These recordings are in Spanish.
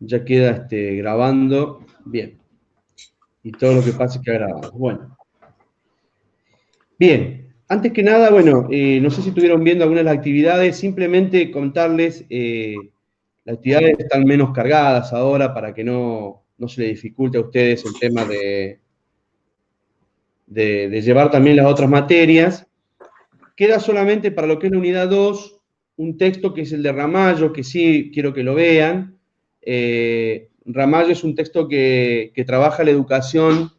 Ya queda grabando. Bien. Y todo lo que pase queda grabado. Bueno. Bien. Antes que nada, bueno, no sé si estuvieron viendo algunas de las actividades. Simplemente contarles, las actividades están menos cargadas ahora para que no se les dificulte a ustedes el tema de llevar también las otras materias. Queda solamente para lo que es la unidad 2 un texto que es el de Ramallo, que sí quiero que lo vean. Ramallo es un texto que trabaja la educación.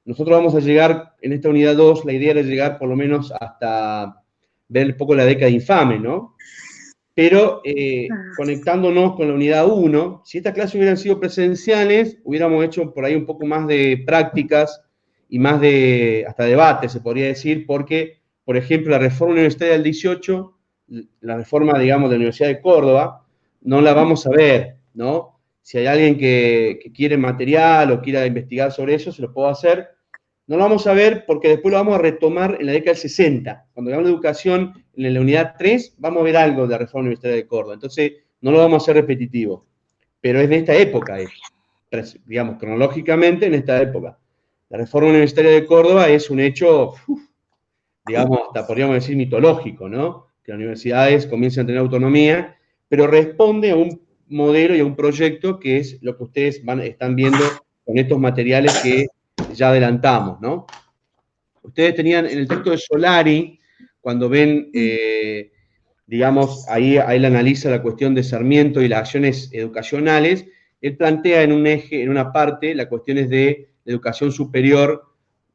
Nosotros vamos a llegar en esta unidad 2, la idea era llegar por lo menos hasta ver un poco la década infame, ¿no? Pero conectándonos con la unidad 1, si estas clases hubieran sido presenciales, hubiéramos hecho por ahí un poco más de prácticas y más de, hasta debate, se podría decir, porque, por ejemplo, la reforma universitaria del 18, la reforma, digamos, de la Universidad de Córdoba, no la vamos a ver, ¿no? Si hay alguien que quiere material o quiera investigar sobre eso, se lo puedo hacer. No lo vamos a ver porque después lo vamos a retomar en la década del 60. Cuando veamos la educación en la unidad 3, vamos a ver algo de la reforma universitaria de Córdoba. Entonces, no lo vamos a hacer repetitivo. Pero es de esta época, digamos, cronológicamente en esta época. La reforma universitaria de Córdoba es un hecho, digamos, hasta podríamos decir mitológico, ¿no? Que las universidades comiencen a tener autonomía, pero responde a un modelo y a un proyecto que es lo que ustedes están viendo con estos materiales que ya adelantamos, ¿no? Ustedes tenían en el texto de Solari, cuando ven, digamos, ahí él analiza la cuestión de Sarmiento y las acciones educacionales, él plantea en un eje, en una parte, las cuestiones de educación superior,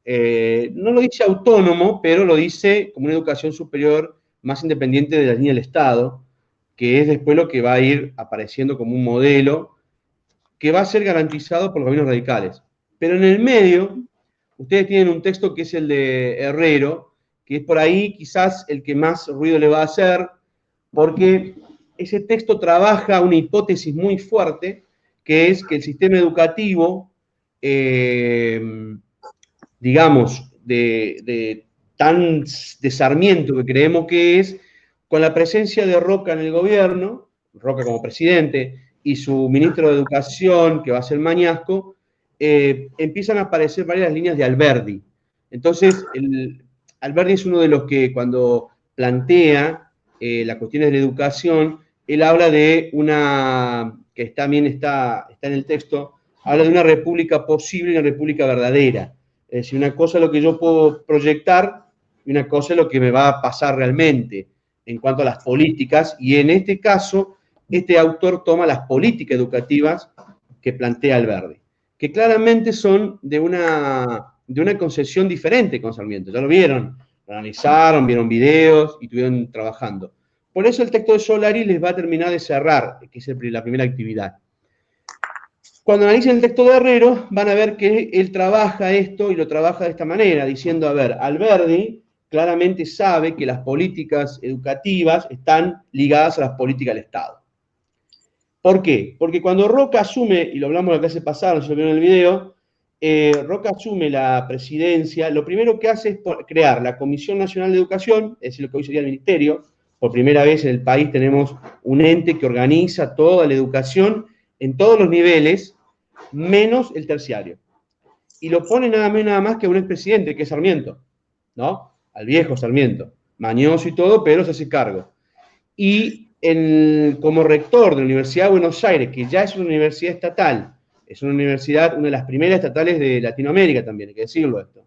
no lo dice autónomo, pero lo dice como una educación superior más independiente de la línea del Estado, que es después lo que va a ir apareciendo como un modelo que va a ser garantizado por los gobiernos radicales. Pero en el medio, ustedes tienen un texto que es el de Herrero, que es por ahí quizás el que más ruido le va a hacer, porque ese texto trabaja una hipótesis muy fuerte, que es que el sistema educativo, digamos, tan de Sarmiento que creemos que es, con la presencia de Roca en el gobierno, Roca como presidente, y su ministro de Educación, que va a ser Mañasco, empiezan a aparecer varias líneas de Alberdi. Entonces, Alberdi es uno de los que cuando plantea las cuestiones de la educación, él habla de una, que también está en el texto, habla de una república posible y una república verdadera. Es decir, una cosa es lo que yo puedo proyectar y una cosa es lo que me va a pasar realmente en cuanto a las políticas, y en este caso, este autor toma las políticas educativas que plantea Alberdi, que claramente son de una concepción diferente con Sarmiento. Ya lo vieron, lo analizaron, vieron videos y estuvieron trabajando. Por eso el texto de Solari les va a terminar de cerrar, que es la primera actividad. Cuando analicen el texto de Herrero, van a ver que él trabaja esto y lo trabaja de esta manera, diciendo, a ver, Alberdi claramente sabe que las políticas educativas están ligadas a las políticas del Estado. ¿Por qué? Porque cuando Roca asume, y lo hablamos la clase pasada, no se lo vieron en el video, Roca asume la presidencia, lo primero que hace es crear la Comisión Nacional de Educación, es decir, lo que hoy sería el Ministerio. Por primera vez en el país tenemos un ente que organiza toda la educación en todos los niveles, menos el terciario. Y lo pone nada menos nada más que a un expresidente, que es Sarmiento, ¿no? Al viejo Sarmiento, mañoso y todo, pero se hace cargo. Y como rector de la Universidad de Buenos Aires, que ya es una universidad estatal, es una universidad, una de las primeras estatales de Latinoamérica también, hay que decirlo esto,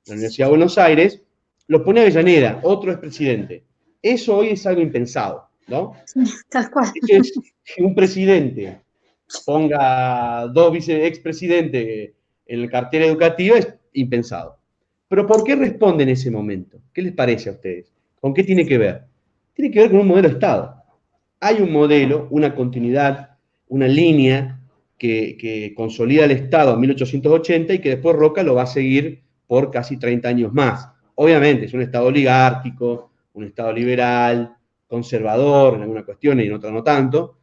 la Universidad de Buenos Aires, lo pone a Avellaneda, otro expresidente. Eso hoy es algo impensado, ¿no? Tal cual. Es que un presidente ponga dos expresidentes en la cartera educativa es impensado. Pero ¿por qué responde en ese momento? ¿Qué les parece a ustedes? ¿Con qué tiene que ver? Tiene que ver con un modelo de Estado. Hay un modelo, una continuidad, una línea que consolida el Estado en 1880 y que después Roca lo va a seguir por casi 30 años más. Obviamente es un Estado oligárquico, un Estado liberal, conservador en alguna cuestión y en otra no tanto,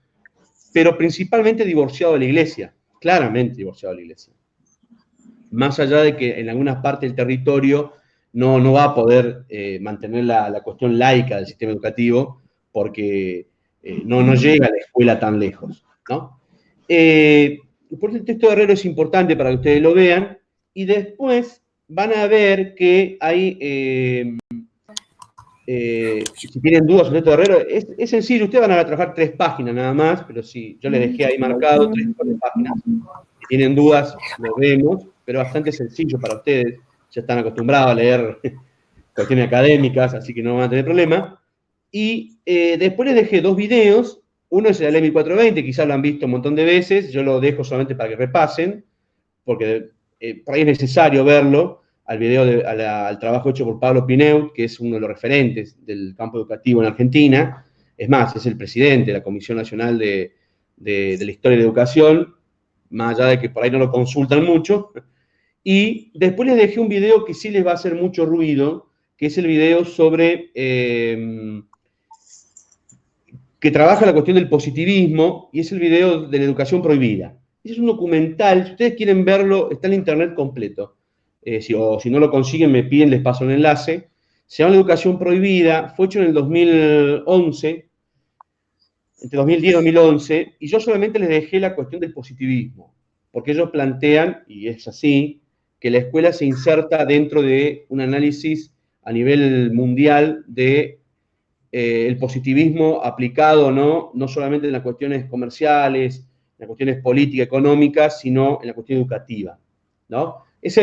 pero principalmente divorciado de la Iglesia, claramente divorciado de la Iglesia. Más allá de que en algunas partes del territorio no va a poder mantener la cuestión laica del sistema educativo porque no llega a la escuela tan lejos, ¿no? Por eso el texto de Herrero es importante para que ustedes lo vean, y después van a ver que hay, si tienen dudas sobre el texto de Herrero, es sencillo, ustedes van a trabajar 3 páginas nada más, pero sí, yo les dejé ahí marcado 3 páginas. Si tienen dudas, lo vemos, pero bastante sencillo para ustedes, ya están acostumbrados a leer cuestiones académicas, así que no van a tener problema. Y después les dejé 2 videos. Uno es el Ley 1420, quizás lo han visto un montón de veces, yo lo dejo solamente para que repasen, porque por ahí es necesario verlo, al video, al trabajo hecho por Pablo Pineut, que es uno de los referentes del campo educativo en Argentina. Es más, es el presidente de la Comisión Nacional de la Historia de la Educación, más allá de que por ahí no lo consultan mucho. Y después les dejé un video que sí les va a hacer mucho ruido, que es el video sobre que trabaja la cuestión del positivismo, y es el video de la educación prohibida. Ese es un documental, si ustedes quieren verlo, está en internet completo. O si no lo consiguen, me piden, les paso el enlace. Se llama La Educación Prohibida, fue hecho en el 2011, entre 2010 y 2011, y yo solamente les dejé la cuestión del positivismo, porque ellos plantean, y es así, que la escuela se inserta dentro de un análisis a nivel mundial de el positivismo aplicado, no solamente en las cuestiones comerciales, en las cuestiones políticas, económicas, sino en la cuestión educativa, ¿no? Es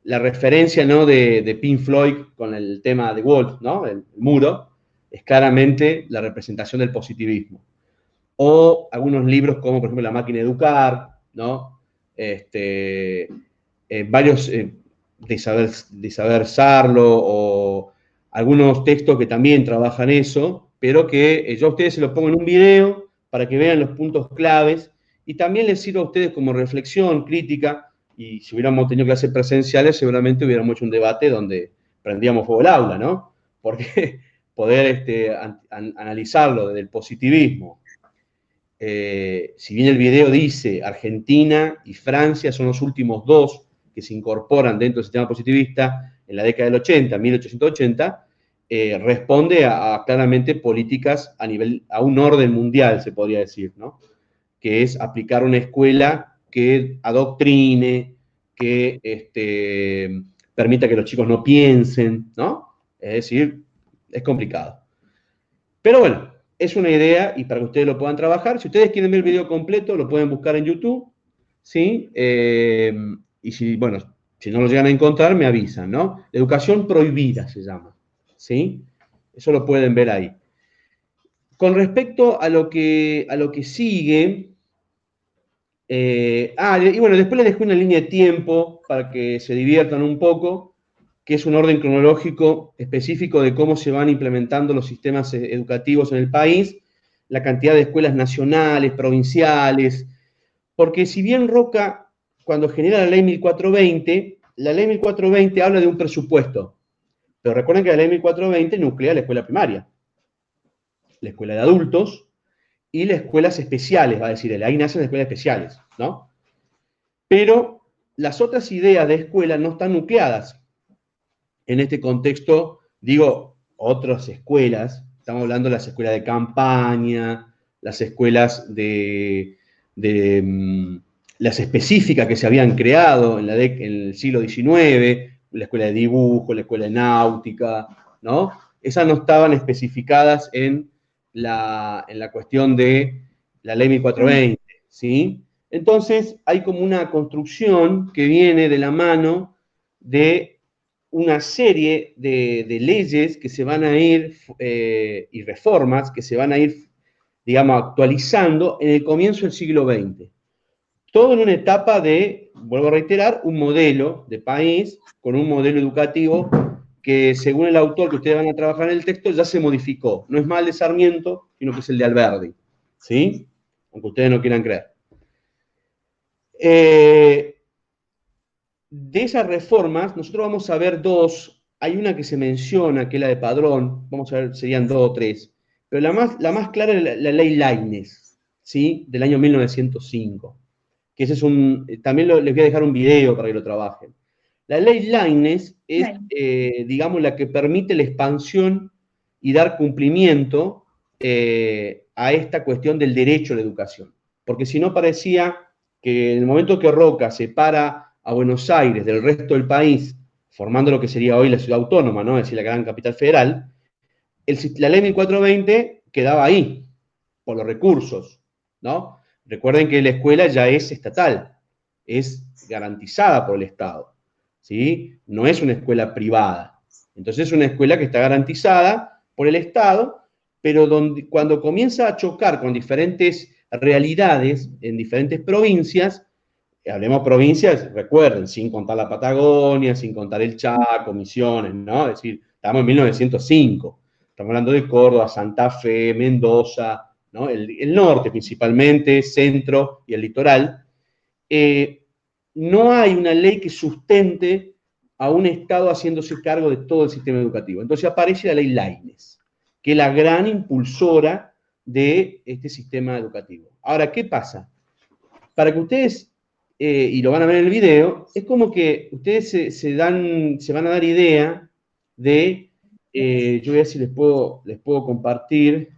la referencia, ¿no?, de Pink Floyd con el tema de Wolf, ¿no?, el muro, es claramente la representación del positivismo. O algunos libros como, por ejemplo, La máquina de educar, ¿no? Varios de saber Sarlo, o algunos textos que también trabajan eso, pero que yo a ustedes se los pongo en un video para que vean los puntos claves, y también les sirva a ustedes como reflexión, crítica, y si hubiéramos tenido clases presenciales, seguramente hubiéramos hecho un debate donde prendíamos fuego el aula, ¿no? Porque poder analizarlo desde el positivismo. Si bien el video dice Argentina y Francia son los últimos 2 que se incorporan dentro del sistema positivista en la década del 80, 1880, responde a claramente políticas a un orden mundial, se podría decir, ¿no? Que es aplicar una escuela que adoctrine, que permita que los chicos no piensen, ¿no? Es decir, es complicado. Pero bueno, es una idea, y para que ustedes lo puedan trabajar. Si ustedes quieren ver el video completo, lo pueden buscar en YouTube, ¿sí? Y si, bueno, si no lo llegan a encontrar, me avisan, ¿no? Educación prohibida se llama, ¿sí? Eso lo pueden ver ahí. Con respecto a lo que sigue, y bueno, después les dejo una línea de tiempo para que se diviertan un poco, que es un orden cronológico específico de cómo se van implementando los sistemas educativos en el país, la cantidad de escuelas nacionales, provinciales, porque si bien Roca, cuando genera la ley 1420, la ley 1420 habla de un presupuesto, pero recuerden que la ley 1420 nuclea la escuela primaria, la escuela de adultos y las escuelas especiales, va a decir, ahí nacen las escuelas especiales, ¿no? Pero las otras ideas de escuela no están nucleadas. En este contexto, digo, otras escuelas, estamos hablando de las escuelas de campaña, las escuelas las específicas que se habían creado en el siglo XIX, la escuela de dibujo, la escuela de náutica, ¿no? Esas no estaban especificadas en la cuestión de la ley 1420, ¿sí? Entonces, hay como una construcción que viene de la mano de una serie de leyes que se van a ir, y reformas que se van a ir, digamos, actualizando en el comienzo del siglo XX. Todo en una etapa de, vuelvo a reiterar, un modelo de país con un modelo educativo que, según el autor que ustedes van a trabajar en el texto, ya se modificó. No es más el de Sarmiento, sino que es el de Alberdi, ¿sí? Aunque ustedes no quieran creer. De esas reformas, nosotros vamos a ver 2. Hay una que se menciona, que es la de Padrón, vamos a ver, serían 2 o 3. Pero la más clara es la ley Laínez, ¿sí? Del año 1905. Que ese es también les voy a dejar un video para que lo trabajen. La ley Laínez es, digamos, la que permite la expansión y dar cumplimiento a esta cuestión del derecho a la educación. porque si no parecía que en el momento que Roca separa a Buenos Aires del resto del país, formando lo que sería hoy la ciudad autónoma, ¿no? Es decir, la gran capital federal, la ley 1420 quedaba ahí, por los recursos, ¿no? Recuerden que la escuela ya es estatal, es garantizada por el Estado, ¿sí? No es una escuela privada. Entonces es una escuela que está garantizada por el Estado, pero cuando comienza a chocar con diferentes realidades en diferentes provincias, hablemos provincias, recuerden, sin contar la Patagonia, sin contar el Chaco, Misiones, ¿no? Es decir, estamos en 1905. Estamos hablando de Córdoba, Santa Fe, Mendoza, ¿no? El norte principalmente, centro y el litoral. No hay una ley que sustente a un Estado haciéndose cargo de todo el sistema educativo. Entonces aparece la ley Laínez, que es la gran impulsora de este sistema educativo. Ahora, ¿qué pasa? Para que ustedes, y lo van a ver en el video, es como que ustedes se van a dar idea de, yo voy a ver si les puedo compartir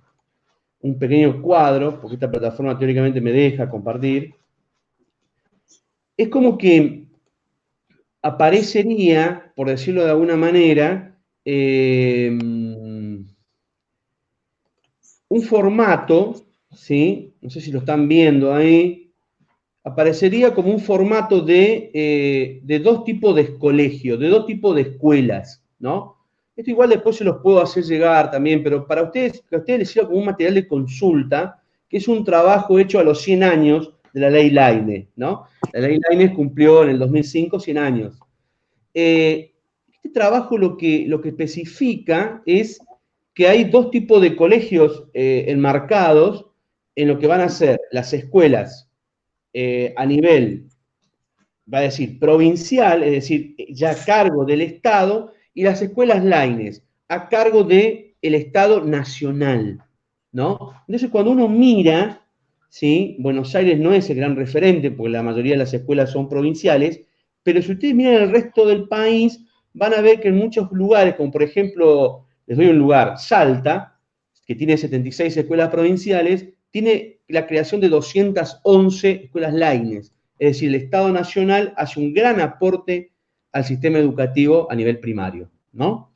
un pequeño cuadro, porque esta plataforma teóricamente me deja compartir. Es como que aparecería, por decirlo de alguna manera, un formato, ¿sí? No sé si lo están viendo ahí, aparecería como un formato de dos tipos de colegios, de dos tipos de escuelas, ¿no? Esto igual después se los puedo hacer llegar también, pero para ustedes, que a ustedes les sirva como un material de consulta, que es un trabajo hecho a los 100 años de la ley Laínez, ¿no? La ley Laínez cumplió en el 2005 100 años. Este trabajo lo que especifica es que hay dos tipos de colegios enmarcados en lo que van a ser las escuelas a nivel, va a decir, provincial, es decir, ya a cargo del Estado, y las escuelas Laínez, a cargo del Estado nacional, ¿no? Entonces, cuando uno mira, ¿sí? Buenos Aires no es el gran referente, porque la mayoría de las escuelas son provinciales, pero si ustedes miran el resto del país, van a ver que en muchos lugares, como por ejemplo, les doy un lugar, Salta, que tiene 76 escuelas provinciales, tiene la creación de 211 escuelas Laínez. Es decir, el Estado Nacional hace un gran aporte al sistema educativo a nivel primario, ¿no?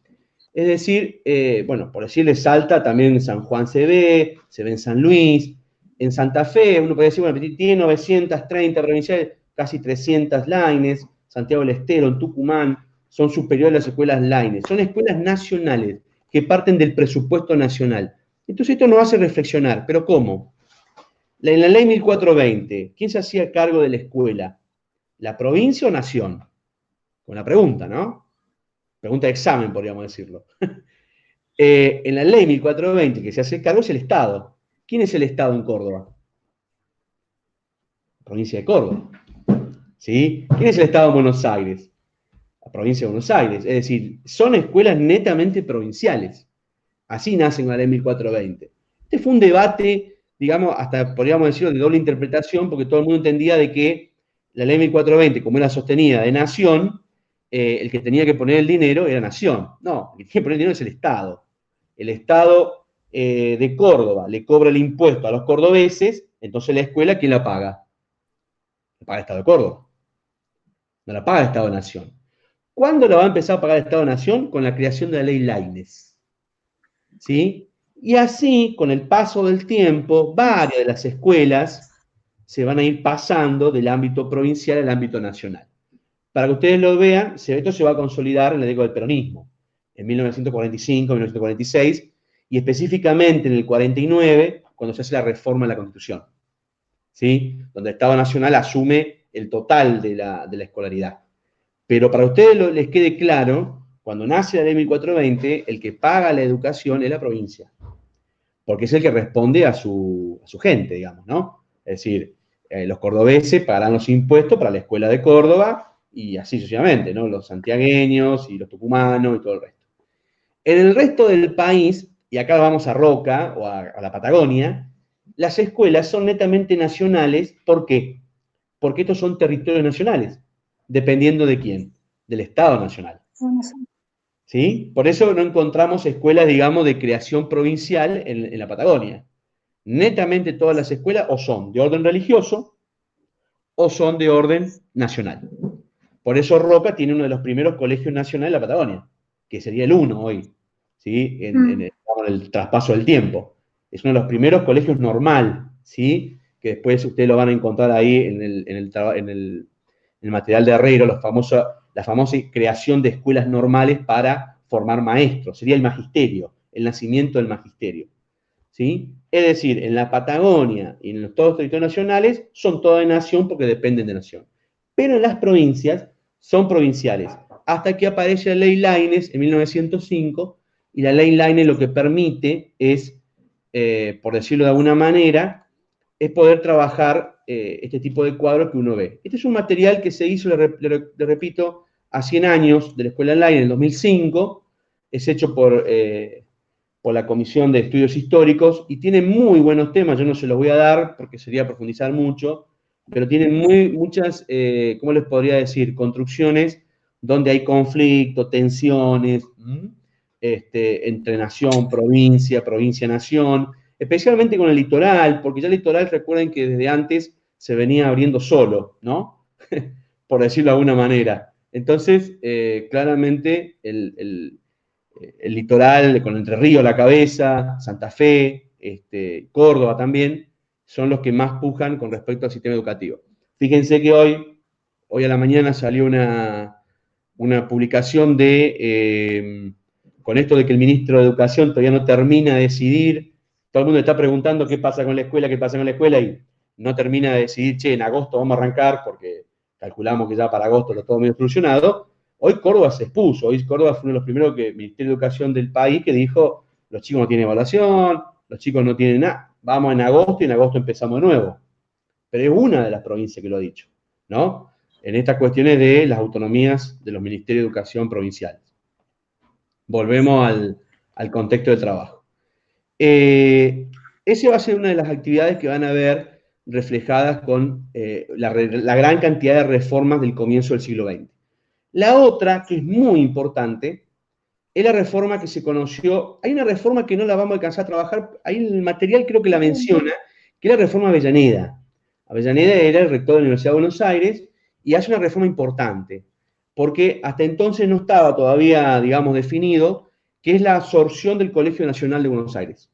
Es decir, bueno, por decirles Salta, también en San Juan se ve en San Luis, en Santa Fe, uno puede decir, bueno, tiene 930 provinciales, casi 300 Laínez, Santiago del Estero, en Tucumán, son superiores a las escuelas Laínez. Son escuelas nacionales que parten del presupuesto nacional. Entonces esto nos hace reflexionar, ¿pero cómo? En la ley 1420, ¿quién se hacía cargo de la escuela? ¿La provincia o nación? Con la pregunta, ¿no? Pregunta de examen, podríamos decirlo. En la ley 1420, que se hace cargo es el Estado. ¿Quién es el Estado en Córdoba? La provincia de Córdoba. ¿Sí? ¿Quién es el Estado en Buenos Aires? La provincia de Buenos Aires. Es decir, son escuelas netamente provinciales. Así nace en la ley 1420. Este fue un debate, digamos, hasta podríamos decirlo de doble interpretación, porque todo el mundo entendía de que la ley 1420, como era sostenida de nación, el que tenía que poner el dinero era nación. No, el que tiene que poner el dinero es el Estado. El Estado de Córdoba le cobra el impuesto a los cordobeses, entonces la escuela, ¿quién la paga? La paga el Estado de Córdoba. No la paga el Estado de Nación. ¿Cuándo la va a empezar a pagar el Estado de Nación? Con la creación de la ley Laínez. ¿Sí? Y así, con el paso del tiempo, varias de las escuelas se van a ir pasando del ámbito provincial al ámbito nacional. Para que ustedes lo vean, esto se va a consolidar en la década del peronismo, en 1945, 1946, y específicamente en el 49, cuando se hace la reforma de la Constitución, ¿sí? Donde el Estado Nacional asume el total de la escolaridad. Pero para ustedes les quede claro, cuando nace la ley 1420, el que paga la educación es la provincia, porque es el que responde a su gente, digamos, ¿no? Es decir, los cordobeses pagarán los impuestos para la escuela de Córdoba y así sucesivamente, ¿no? Los santiagueños y los tucumanos y todo el resto. En el resto del país, y acá vamos a Roca o a la Patagonia, las escuelas son netamente nacionales. ¿Por qué? Porque estos son territorios nacionales, dependiendo de quién, del Estado Nacional. ¿Sí? Por eso no encontramos escuelas, digamos, de creación provincial en la Patagonia. netamente todas las escuelas o son de orden religioso o son de orden nacional. Por eso Roca tiene uno de los primeros colegios nacionales de la Patagonia, que sería el uno hoy, ¿sí? En el traspaso del tiempo. Es uno de los primeros colegios normal, ¿sí? Que después ustedes lo van a encontrar ahí en el material de Herrero, la famosa creación de escuelas normales para formar maestros. Sería el magisterio, el nacimiento del magisterio, ¿sí? Es decir, en la Patagonia y en todos los territorios nacionales son toda de nación porque dependen de nación. Pero en las provincias son provinciales. Hasta que aparece la ley Laínez en 1905, y la ley Laínez lo que permite es, por decirlo de alguna manera, es poder trabajar este tipo de cuadros que uno ve. Este es un material que se hizo, le repito, a 100 años de la Escuela Laínez en el 2005, es hecho por la Comisión de Estudios Históricos, y tiene muy buenos temas. Yo no se los voy a dar porque sería profundizar mucho, pero tienen muchas, ¿cómo les podría decir? Construcciones donde hay conflicto, tensiones, entre nación, provincia, provincia-nación, especialmente con el litoral, porque ya el litoral, recuerden que desde antes se venía abriendo solo, ¿no? Por decirlo de alguna manera. Entonces, claramente, el litoral, con Entre Ríos a la cabeza, Santa Fe, Córdoba también, son los que más pujan con respecto al sistema educativo. Fíjense que hoy a la mañana salió una publicación con esto de que el ministro de Educación todavía no termina de decidir. Todo el mundo está preguntando qué pasa con la escuela, qué pasa con la escuela, y no termina de decidir, che, en agosto vamos a arrancar, porque calculamos que ya para agosto lo todo medio solucionado. Hoy Córdoba se expuso, hoy Córdoba fue uno de los primeros que el Ministerio de Educación del país que dijo, los chicos no tienen evaluación, los chicos no tienen nada, vamos en agosto y en agosto empezamos de nuevo. Pero es una de las provincias que lo ha dicho, ¿no? En estas cuestiones de las autonomías de los Ministerios de Educación provinciales. Volvemos al contexto de trabajo. Esa va a ser una de las actividades que van a ver reflejadas con la gran cantidad de reformas del comienzo del siglo XX. La otra, que es muy importante, es la reforma que se conoció. Hay una reforma que no la vamos a alcanzar a trabajar, ahí el material creo que la menciona, que es la reforma Avellaneda. Avellaneda era el rector de la Universidad de Buenos Aires y hace una reforma importante, porque hasta entonces no estaba todavía, digamos, definido qué es la absorción del Colegio Nacional de Buenos Aires.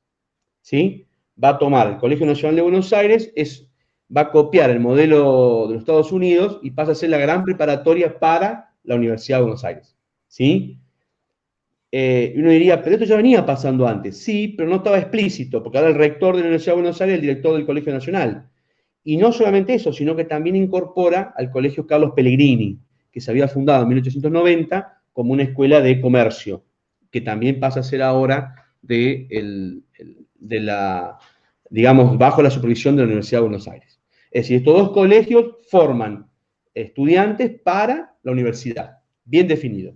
¿Sí? Va a tomar el Colegio Nacional de Buenos Aires, va a copiar el modelo de los Estados Unidos y pasa a ser la gran preparatoria para la Universidad de Buenos Aires. ¿Sí? Y uno diría, pero esto ya venía pasando antes. Sí, pero no estaba explícito, porque ahora el rector de la Universidad de Buenos Aires es el director del Colegio Nacional. Y no solamente eso, sino que también incorpora al Colegio Carlos Pellegrini, que se había fundado en 1890 como una escuela de comercio, que también pasa a ser ahora digamos, bajo la supervisión de la Universidad de Buenos Aires. Es decir, estos dos colegios forman estudiantes para la universidad, bien definido.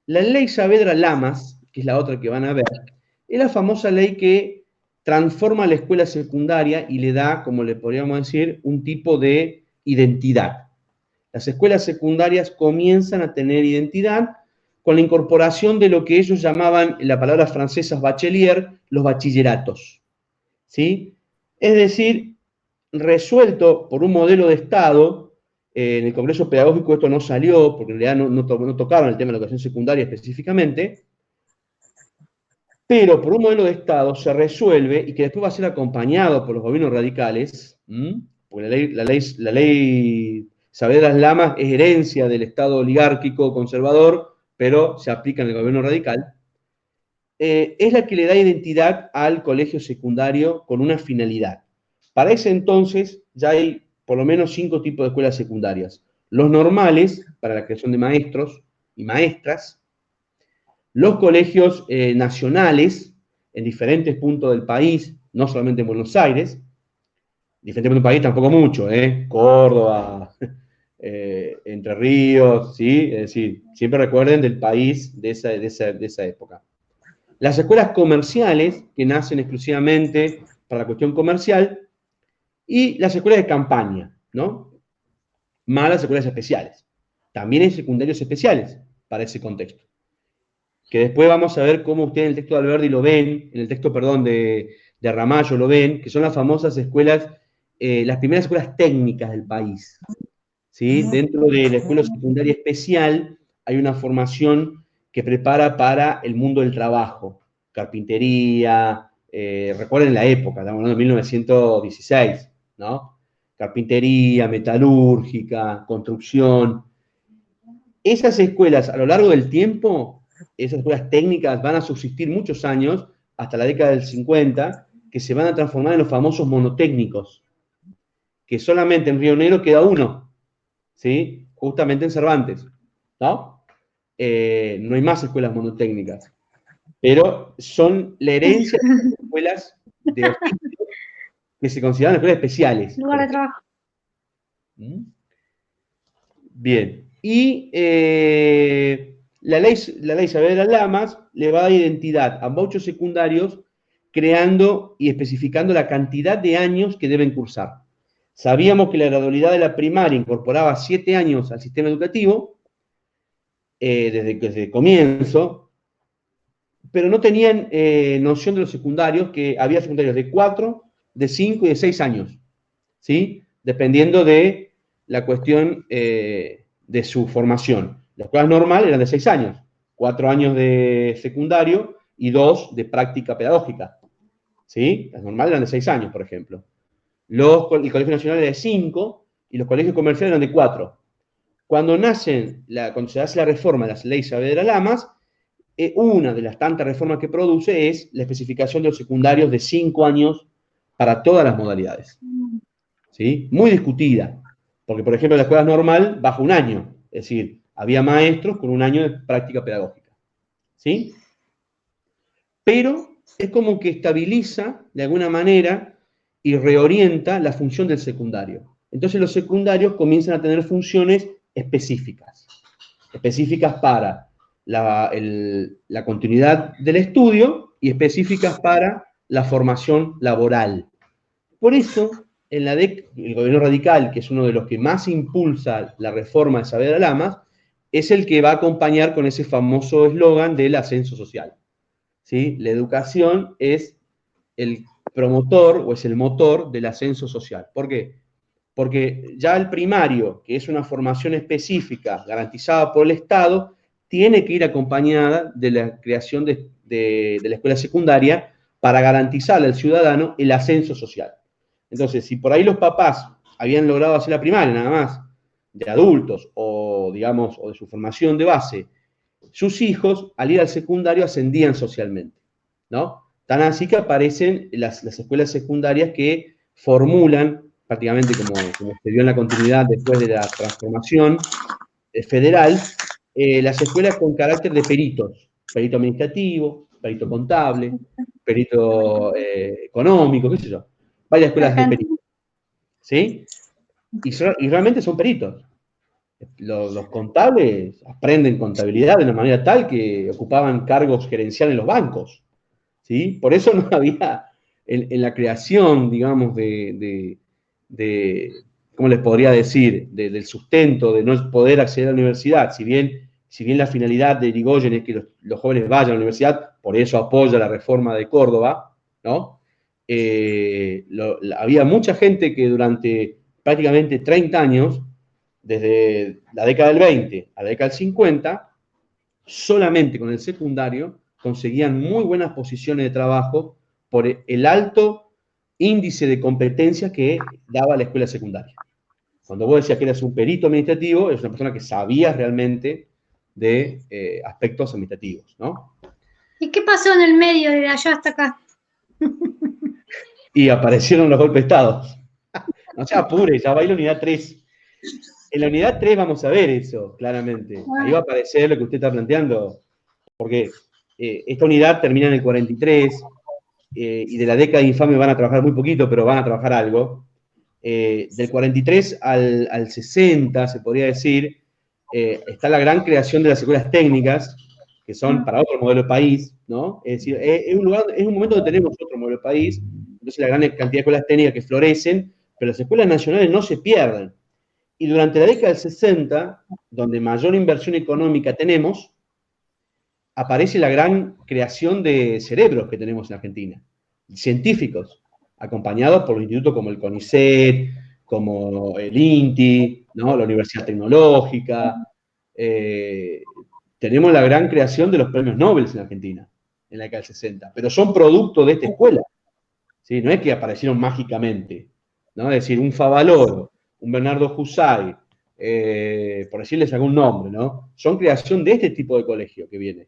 La ley Saavedra Lamas, que es la otra que van a ver, es la famosa ley que transforma la escuela secundaria y le da, como le podríamos decir, un tipo de identidad. Las escuelas secundarias comienzan a tener identidad con la incorporación de lo que ellos llamaban, en la palabra francesa bachelier, los bachilleratos. ¿Sí? Es decir, resuelto por un modelo de Estado, en el Congreso Pedagógico esto no salió, porque en realidad no tocaron el tema de la educación secundaria específicamente, pero por un modelo de Estado se resuelve y que después va a ser acompañado por los gobiernos radicales, porque la ley Saavedra Lamas es herencia del Estado oligárquico conservador, pero se aplica en el gobierno radical, es la que le da identidad al colegio secundario con una finalidad. Para ese entonces ya hay por lo menos 5 tipos de escuelas secundarias. Los normales, para la creación de maestros y maestras, los colegios nacionales en diferentes puntos del país, no solamente en Buenos Aires, diferentes puntos del país tampoco mucho, Córdoba, Entre Ríos, ¿sí? Es decir, siempre recuerden del país de esa época. Las escuelas comerciales, que nacen exclusivamente para la cuestión comercial, y las escuelas de campaña, ¿no? Más las escuelas especiales. También hay secundarios especiales para ese contexto, que después vamos a ver cómo ustedes en el texto de Alberdi lo ven, en el texto, perdón, de de Ramallo lo ven, que son las famosas escuelas, las primeras escuelas técnicas del país. ¿Sí? Dentro de la escuela secundaria especial hay una formación que prepara para el mundo del trabajo, carpintería, recuerden la época, estamos hablando de 1916, ¿no? Carpintería, metalúrgica, construcción. Esas escuelas, a lo largo del tiempo, esas escuelas técnicas van a subsistir muchos años, hasta la década del 50, que se van a transformar en los famosos monotécnicos, que solamente en Río Negro queda uno, ¿sí? Justamente en Cervantes, ¿no? No hay más escuelas monotécnicas, pero son la herencia de las escuelas de oficio que se consideran escuelas especiales. Lugar de trabajo. Bien. Y la ley Saavedra Lamas le va a dar identidad a muchos secundarios, creando y especificando la cantidad de años que deben cursar. Sabíamos que la gradualidad de la primaria incorporaba 7 años al sistema educativo, desde el comienzo, pero no tenían noción de los secundarios, que había secundarios de 4, de 5 y de 6 años, ¿sí? Dependiendo de la cuestión de su formación. Las escuelas normales eran de 6 años, 4 años de secundario y 2 de práctica pedagógica, ¿sí? Las normales eran de 6 años, por ejemplo. El Colegio Nacional era de 5 y los colegios comerciales eran de 4. Cuando se hace la reforma de la ley Saavedra Lamas, una de las tantas reformas que produce es la especificación de los secundarios de 5 años para todas las modalidades. ¿Sí? Muy discutida, porque por ejemplo en la escuela normal baja un año, es decir, había maestros con un año de práctica pedagógica. ¿Sí? Pero es como que estabiliza de alguna manera y reorienta la función del secundario. Entonces los secundarios comienzan a tener funciones específicas para la continuidad del estudio y específicas para la formación laboral. Por eso, el gobierno radical, que es uno de los que más impulsa la reforma de Saavedra Lamas, es el que va a acompañar con ese famoso eslogan del ascenso social. ¿Sí? La educación es el promotor o es el motor del ascenso social. ¿Por qué? Porque ya el primario, que es una formación específica garantizada por el Estado, tiene que ir acompañada de la creación de la escuela secundaria para garantizarle al ciudadano el ascenso social. Entonces, si por ahí los papás habían logrado hacer la primaria nada más, de adultos o, digamos, o de su formación de base, sus hijos, al ir al secundario, ascendían socialmente, ¿no? Tan así que aparecen las escuelas secundarias que formulan, prácticamente como se dio en la continuidad después de la transformación federal, las escuelas con carácter de peritos, perito administrativo, perito contable, perito económico, qué sé yo, varias escuelas de peritos, ¿sí? Y realmente son peritos. Los contables aprenden contabilidad de una manera tal que ocupaban cargos gerenciales en los bancos, ¿sí? Por eso no había, en la creación, digamos, ¿cómo les podría decir?, del sustento, de no poder acceder a la universidad, si bien la finalidad de Irigoyen es que los jóvenes vayan a la universidad, por eso apoya la reforma de Córdoba, ¿no? Había mucha gente que durante prácticamente 30 años, desde la década del 20 a la década del 50, solamente con el secundario conseguían muy buenas posiciones de trabajo por el alto índice de competencia que daba la escuela secundaria. Cuando vos decías que eras un perito administrativo, es una persona que sabía realmente de aspectos administrativos, ¿no? ¿Y qué pasó en el medio de allá hasta acá? Y aparecieron los golpes de Estado. No se apure, ya va a ir la unidad 3. En la unidad 3 vamos a ver eso, claramente. Ahí va a aparecer lo que usted está planteando, porque esta unidad termina en el 43, y de la década infame van a trabajar muy poquito, pero van a trabajar algo. Del 43 al 60, se podría decir, está la gran creación de las escuelas técnicas, que son para otro modelo de país, ¿no? Es decir, es un momento donde tenemos otro modelo de país, entonces la gran cantidad de escuelas técnicas que florecen, pero las escuelas nacionales no se pierden. Y durante la década del 60, donde mayor inversión económica tenemos, aparece la gran creación de cerebros que tenemos en Argentina. científicos, acompañados por los institutos como el CONICET, como el INTI, ¿no? La Universidad Tecnológica. Tenemos la gran creación de los premios Nobel en Argentina, en la década del 60, pero son producto de esta escuela. ¿Sí? No es que aparecieron mágicamente, ¿no? Es decir, un Favaloro, un Bernardo Husay, por decirles algún nombre, ¿no? Son creación de este tipo de colegio que viene.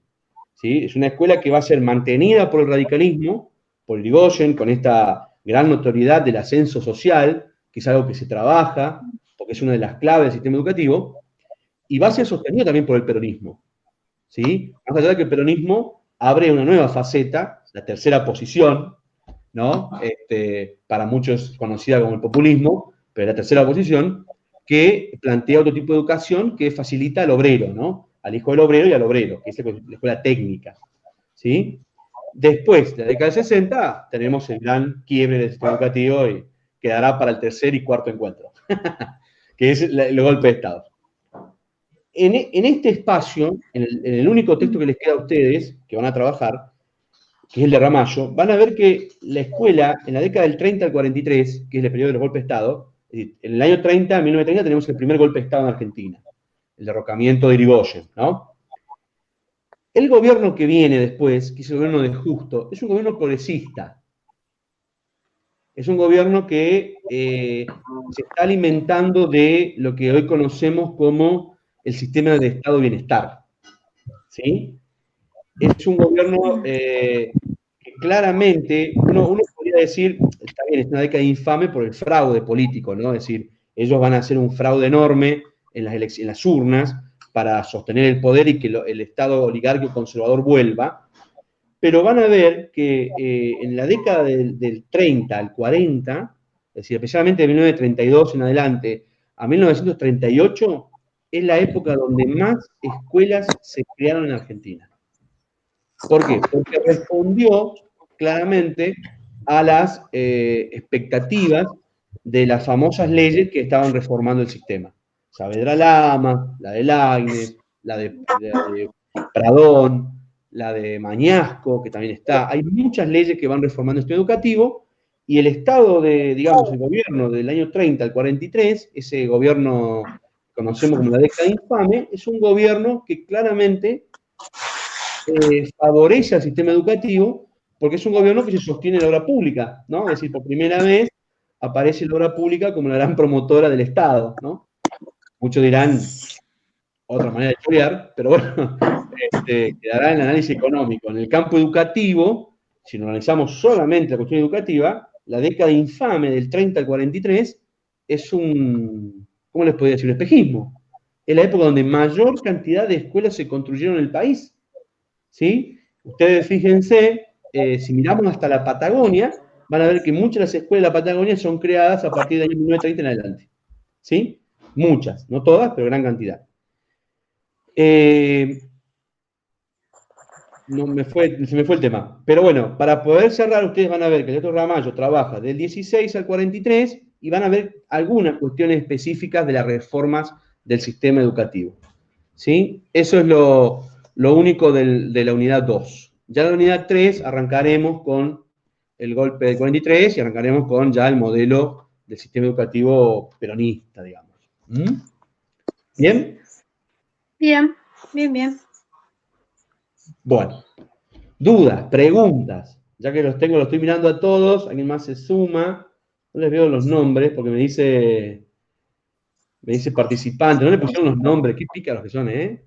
¿Sí? Es una escuela que va a ser mantenida por el radicalismo, por Irigoyen, con esta gran notoriedad del ascenso social, que es algo que se trabaja, porque es una de las claves del sistema educativo, y va a ser sostenido también por el peronismo. ¿Sí? Más allá de que el peronismo abre una nueva faceta, la tercera posición, ¿no? Para muchos conocida como el populismo, pero la tercera posición, que plantea otro tipo de educación que facilita al obrero, ¿no? Al hijo del obrero y al obrero, que es la escuela técnica, ¿sí? Después, de la década del 60, tenemos el gran quiebre del sistema educativo y quedará para el tercer y cuarto encuentro, que es el golpe de Estado. En este espacio, en el único texto que les queda a ustedes, que van a trabajar, que es el de Ramallo, van a ver que la escuela, en la década del 30 al 43, que es el periodo de los golpes de Estado, en el año 30, 1930, tenemos el primer golpe de Estado en Argentina, el derrocamiento de Irigoyen, ¿no? El gobierno que viene después, que es el gobierno de Justo, es un gobierno progresista. Es un gobierno que se está alimentando de lo que hoy conocemos como el sistema de Estado de Bienestar. ¿Sí? Es un gobierno que claramente, uno podría decir, está bien, es una década infame por el fraude político, ¿no? Es decir, ellos van a hacer un fraude enorme en las urnas para sostener el poder y que el Estado oligárquico conservador vuelva, pero van a ver que en la década del 30 al 40, es decir, especialmente de 1932 en adelante a 1938, es la época donde más escuelas se crearon en Argentina. ¿Por qué? Porque respondió claramente a las expectativas de las famosas leyes que estaban reformando el sistema. Saavedra Lama, la de Laínez, la de Pradón, la de Mañasco, que también está. Hay muchas leyes que van reformando el sistema educativo y el Estado digamos, el gobierno del año 30 al 43, ese gobierno que conocemos como la década infame, es un gobierno que claramente favorece al sistema educativo porque es un gobierno que se sostiene en la obra pública, ¿no? Es decir, por primera vez aparece la obra pública como la gran promotora del Estado, ¿no? Muchos dirán otra manera de estudiar, pero bueno, quedará en el análisis económico. En el campo educativo, si nos analizamos solamente la cuestión educativa, la década infame del 30 al 43 es ¿cómo les podría decir? Un espejismo. Es la época donde mayor cantidad de escuelas se construyeron en el país. ¿Sí? Ustedes fíjense, si miramos hasta la Patagonia, van a ver que muchas de las escuelas de la Patagonia son creadas a partir del año 1930 en adelante. ¿Sí? Muchas, no todas, pero gran cantidad. Se me fue el tema. Pero bueno, para poder cerrar, ustedes van a ver que el doctor Ramallo trabaja del 16 al 43 y van a ver algunas cuestiones específicas de las reformas del sistema educativo. ¿Sí? Eso es lo único de la unidad 2. Ya en la unidad 3 arrancaremos con el golpe del 43 y arrancaremos con ya el modelo del sistema educativo peronista, digamos. ¿Mm? ¿Bien? Bien, bien, bien. Bueno, dudas, preguntas. Ya que los estoy mirando a todos, alguien más se suma. No les veo los nombres porque me dice participante. No le pusieron los nombres, qué pícaros que son, ¿eh?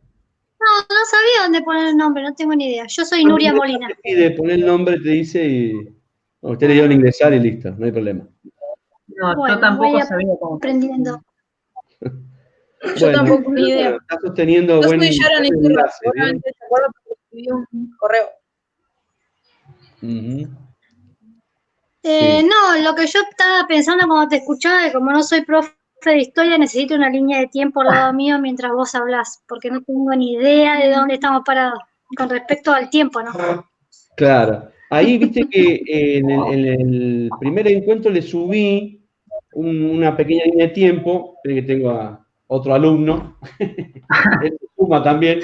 No sabía dónde poner el nombre, no tengo ni idea. Yo soy Nuria Molina. Te pide poner el nombre, te dice y usted le dio a ingresar y listo, no hay problema. No, bueno, yo tampoco sabía cómo. Aprendiendo. Yo tampoco ni idea. Está sosteniendo Yo buen soy Sharon Iturra, enlace, seguramente se acuerda porque escribí un correo. Sí. No, lo que yo estaba pensando cuando te escuchaba, que como no soy profe de historia, necesito una línea de tiempo al lado mío mientras vos hablás, porque no tengo ni idea de dónde estamos parados con respecto al tiempo, ¿no? Claro. Ahí viste que en el primer encuentro le subí una pequeña línea de tiempo, que tengo a otro alumno, él se suma también.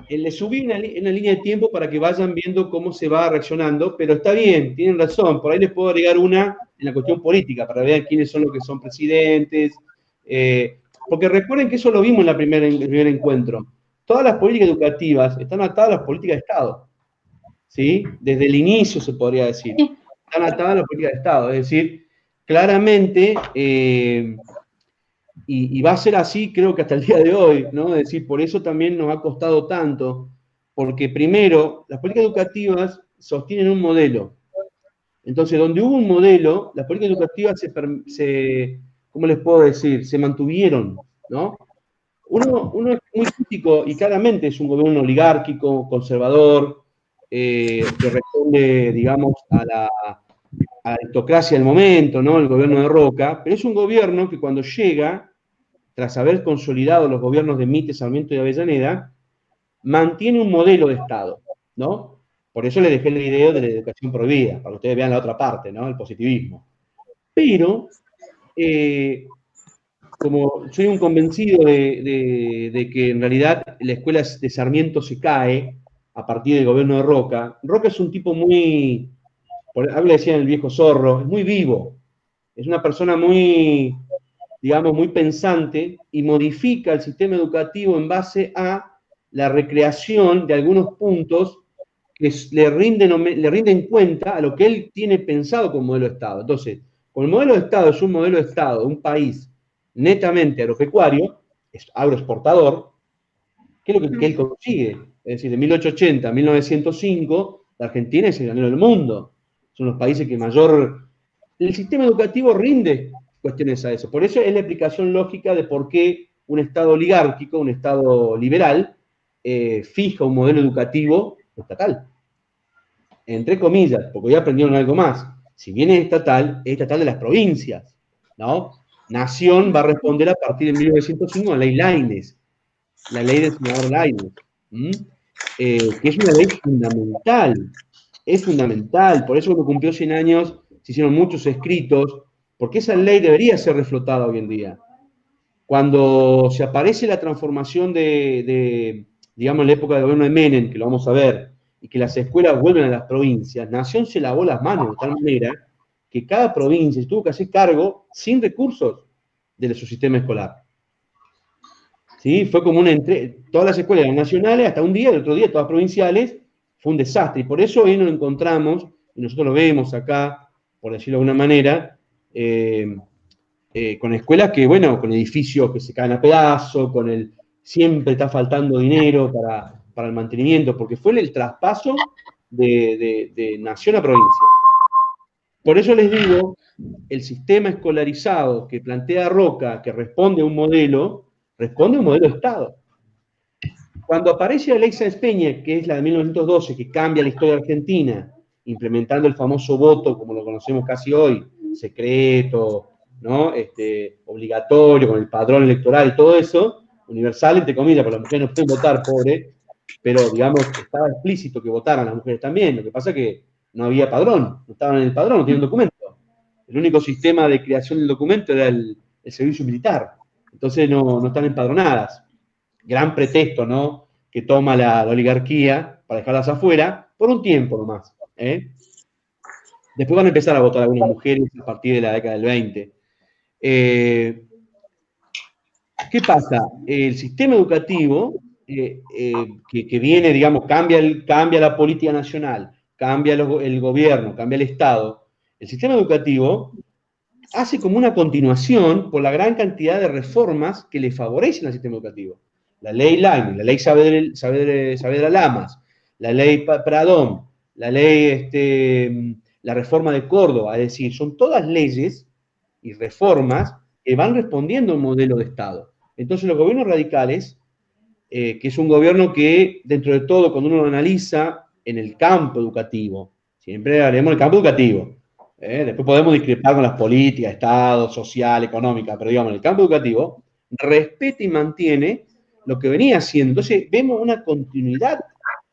le subí una línea de tiempo para que vayan viendo cómo se va reaccionando, pero está bien, tienen razón. Por ahí les puedo agregar una en la cuestión política, para ver quiénes son los que son presidentes. Porque recuerden que eso lo vimos en el primer encuentro. Todas las políticas educativas están atadas a las políticas de Estado. ¿Sí? Desde el inicio se podría decir. Están atadas a las políticas de Estado. Es decir, claramente, y va a ser así creo que hasta el día de hoy, ¿no? Es decir, por eso también nos ha costado tanto, porque primero, las políticas educativas sostienen un modelo. Entonces, donde hubo un modelo, las políticas educativas ¿cómo les puedo decir? Se mantuvieron, ¿no? Uno es muy crítico y claramente es un gobierno oligárquico, conservador, que responde, digamos, a la aristocracia del momento, ¿no? El gobierno de Roca, pero es un gobierno que cuando llega, tras haber consolidado los gobiernos de Mitre, Sarmiento y Avellaneda, mantiene un modelo de Estado, ¿no? Por eso le dejé el video de la educación prohibida, para que ustedes vean la otra parte, ¿no? El positivismo. Pero, como soy un convencido de que en realidad la escuela de Sarmiento se cae a partir del gobierno de Roca, Roca es un tipo muy, algo le decían el viejo zorro, es muy vivo, es una persona muy, digamos, muy pensante y modifica el sistema educativo en base a la recreación de algunos puntos que le rinden cuenta a lo que él tiene pensado como modelo de Estado. Entonces, como el modelo de Estado es un modelo de Estado de un país netamente agropecuario, es agroexportador, ¿qué es lo que él consigue? Es decir, de 1880 a 1905, la Argentina es el granero del mundo. Son los países que mayor... El sistema educativo rinde cuestiones a eso. Por eso es la explicación lógica de por qué un Estado oligárquico, un Estado liberal, fija un modelo educativo estatal. Entre comillas, porque ya aprendieron algo más. Si bien es estatal de las provincias, ¿no? Nación va a responder a partir de 1905 a la ley Lainez, la ley del senador Lainez, que es una ley fundamental, es fundamental, por eso cuando cumplió 100 años se hicieron muchos escritos, porque esa ley debería ser reflotada hoy en día. Cuando se aparece la transformación digamos, en la época del gobierno de Menem, que lo vamos a ver, y que las escuelas vuelven a las provincias, Nación se lavó las manos de tal manera que cada provincia se tuvo que hacer cargo sin recursos de su sistema escolar. ¿Sí? Fue como todas las escuelas eran nacionales, hasta un día, el otro día todas provinciales, fue un desastre. Y por eso hoy nos encontramos, y nosotros lo vemos acá, por decirlo de alguna manera, con escuelas que, bueno, con edificios que se caen a pedazos, siempre está faltando dinero para el mantenimiento, porque fue el traspaso de nación a provincia. Por eso les digo, el sistema escolarizado que plantea Roca, que responde a un modelo de Estado. Cuando aparece la ley Sáenz Peña, que es la de 1912, que cambia la historia argentina, implementando el famoso voto, como lo conocemos casi hoy, secreto, ¿no? Obligatorio, con el padrón electoral y todo eso, universal, entre comillas, porque las mujeres no pueden votar, pobre, pero, digamos, estaba explícito que votaran las mujeres también. Lo que pasa es que no había padrón, no estaban en el padrón, no tenían documento. El único sistema de creación del documento era el servicio militar. Entonces no están empadronadas. Gran pretexto, ¿no? Que toma la oligarquía para dejarlas afuera por un tiempo nomás. Después van a empezar a votar algunas mujeres a partir de la década del 20. ¿Qué pasa? El sistema educativo que viene, digamos, cambia la política nacional, cambia el gobierno, cambia el Estado. El sistema educativo hace como una continuación por la gran cantidad de reformas que le favorecen al sistema educativo. La ley Lainez, la ley Saavedra Lamas, la ley Pradón, la ley, la reforma de Córdoba, es decir, son todas leyes y reformas que van respondiendo a un modelo de Estado. Entonces los gobiernos radicales, que es un gobierno que, dentro de todo, cuando uno lo analiza en el campo educativo, siempre haremos el campo educativo, después podemos discrepar con las políticas, Estado, social, económica, pero digamos, en el campo educativo, respeta y mantiene lo que venía haciendo. Entonces, vemos una continuidad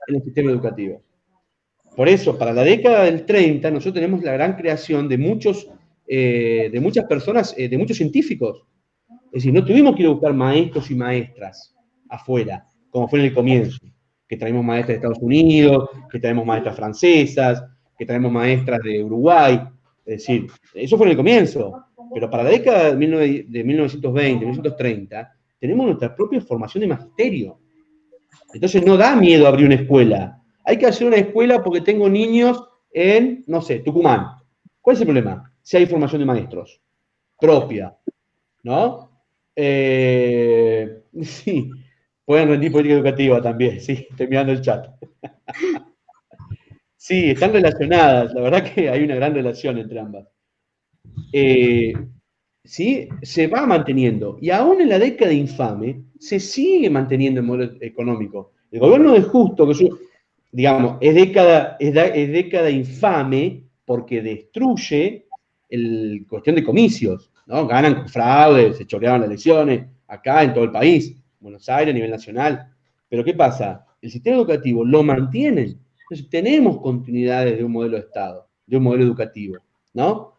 en el sistema educativo. Por eso, para la década del 30, nosotros tenemos la gran creación de muchas personas, de muchos científicos. Es decir, no tuvimos que ir a buscar maestros y maestras afuera, como fue en el comienzo. que traemos maestras de Estados Unidos, que traemos maestras francesas, que traemos maestras de Uruguay. Es decir, eso fue en el comienzo, pero para la década de 1920, 1930, tenemos nuestra propia formación de magisterio. Entonces no da miedo abrir una escuela. Hay que hacer una escuela porque tengo niños en, no sé, Tucumán. ¿Cuál es el problema? Si hay formación de maestros propia, ¿no? Sí, pueden rendir política educativa también, sí, estoy mirando el chat. Sí, están relacionadas, la verdad que hay una gran relación entre ambas. Sí, se va manteniendo, y aún en la década infame se sigue manteniendo el modelo económico. El gobierno de Justo, que digamos, es década infame porque destruye cuestión de comicios, ¿no? Ganan con fraude, se choreaban las elecciones, acá en todo el país, Buenos Aires a nivel nacional. Pero ¿qué pasa? El sistema educativo lo mantienen. Entonces tenemos continuidades de un modelo de Estado, de un modelo educativo, ¿no?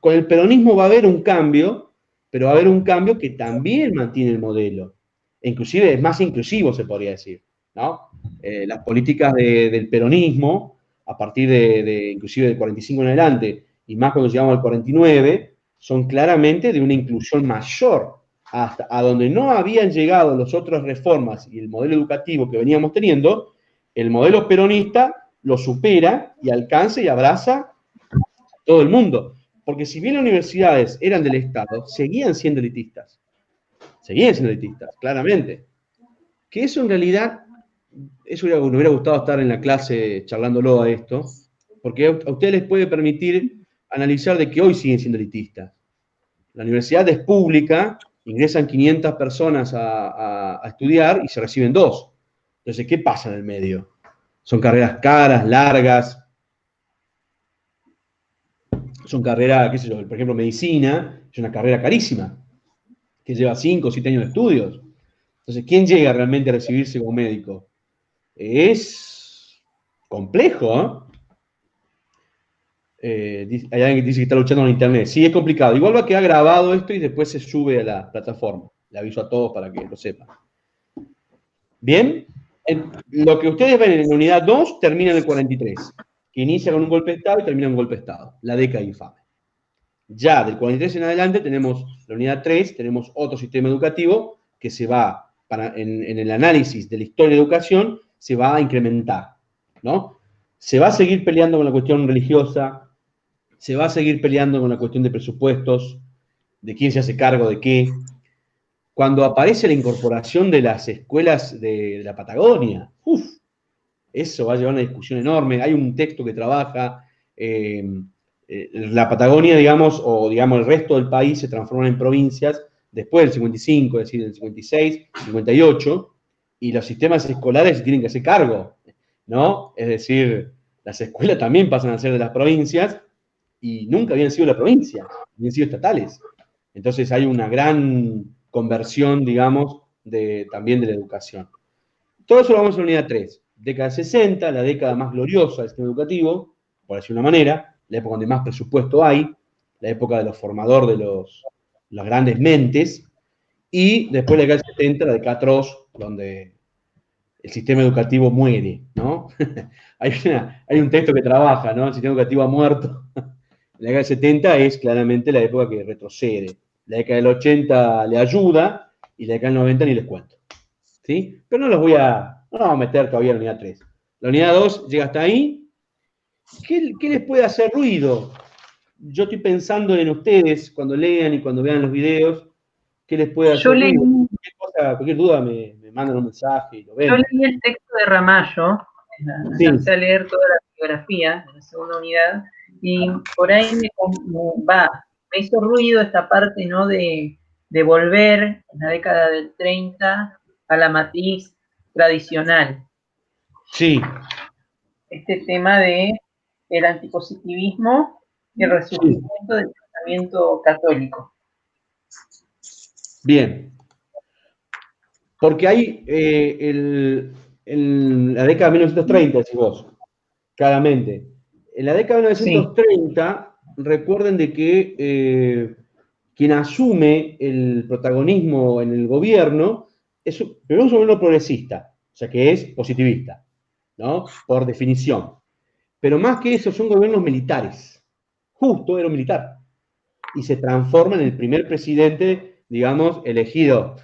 Con el peronismo va a haber un cambio, pero va a haber un cambio que también mantiene el modelo. E inclusive es más inclusivo, se podría decir, ¿no? Las políticas del peronismo, a partir inclusive del 45 en adelante, y más cuando llegamos al 49, son claramente de una inclusión mayor, hasta a donde no habían llegado las otras reformas y el modelo educativo que veníamos teniendo, el modelo peronista lo supera y alcanza y abraza a todo el mundo. Porque si bien las universidades eran del Estado, seguían siendo elitistas. Seguían siendo elitistas, claramente. Que eso en realidad, eso me hubiera gustado estar en la clase charlándolo a esto, porque a ustedes les puede permitir analizar de que hoy siguen siendo elitistas. La universidad es pública, ingresan 500 personas a estudiar y se reciben 2. Entonces, ¿qué pasa en el medio? Son carreras caras, largas, son carreras, qué sé yo, por ejemplo, medicina, es una carrera carísima, que lleva 5 o 7 años de estudios. Entonces, ¿quién llega realmente a recibirse como médico? Es complejo, ¿eh? Hay alguien que dice que está luchando en internet. Sí, es complicado. Igual va a quedar grabado esto y después se sube a la plataforma. Le aviso a todos para que lo sepan. Bien, lo que ustedes ven en la unidad 2 termina en el 43, que inicia con un golpe de Estado y termina en un golpe de Estado, la década infame. Ya del 43 en adelante tenemos la unidad 3, tenemos otro sistema educativo que se va, en el análisis de la historia de educación, se va a incrementar, ¿no? Se va a seguir peleando con la cuestión religiosa, se va a seguir peleando con la cuestión de presupuestos, de quién se hace cargo de qué. Cuando aparece la incorporación de las escuelas de la Patagonia, eso va a llevar a una discusión enorme. Hay un texto que trabaja, la Patagonia, digamos, o digamos el resto del país se transforman en provincias después del 55, es decir, del 56, 58, y los sistemas escolares se tienen que hacer cargo, ¿no? Es decir, las escuelas también pasan a ser de las provincias y nunca habían sido la provincia, habían sido estatales. Entonces hay una gran conversión, digamos, también de la educación. Todo eso lo vamos a la unidad 3. Década 60, la década más gloriosa del sistema educativo, por decir una manera, la época donde más presupuesto hay, la época de los formadores de las grandes mentes, y después la década 70, la década atroz, donde el sistema educativo muere, ¿no? hay un texto que trabaja, ¿no? El sistema educativo ha muerto. La década del 70 es claramente la época que retrocede. La década del 80 le ayuda y la década del 90 ni les cuento. ¿Sí? Pero no los vamos a meter todavía en la unidad 3. La unidad 2 llega hasta ahí. ¿Qué les puede hacer ruido? Yo estoy pensando en ustedes cuando lean y cuando vean los videos. ¿Qué les puede hacer ruido? Cualquier duda me mandan un mensaje y lo ven. Yo leí el texto de Ramallo, empecé a leer toda la bibliografía de la segunda unidad, y por ahí me hizo ruido esta parte, ¿no? De volver en la década del 30 a la matriz tradicional. Sí. Este tema de el antipositivismo y el resurgimiento del pensamiento católico. Bien. Porque hay en la década de 1930, decís vos, claramente. En la década de 1930, recuerden de que quien asume el protagonismo en el gobierno es primero un gobierno progresista, sea que es positivista, ¿no? Por definición. Pero más que eso, son gobiernos militares. Justo era un militar. Y se transforma en el primer presidente, digamos, elegido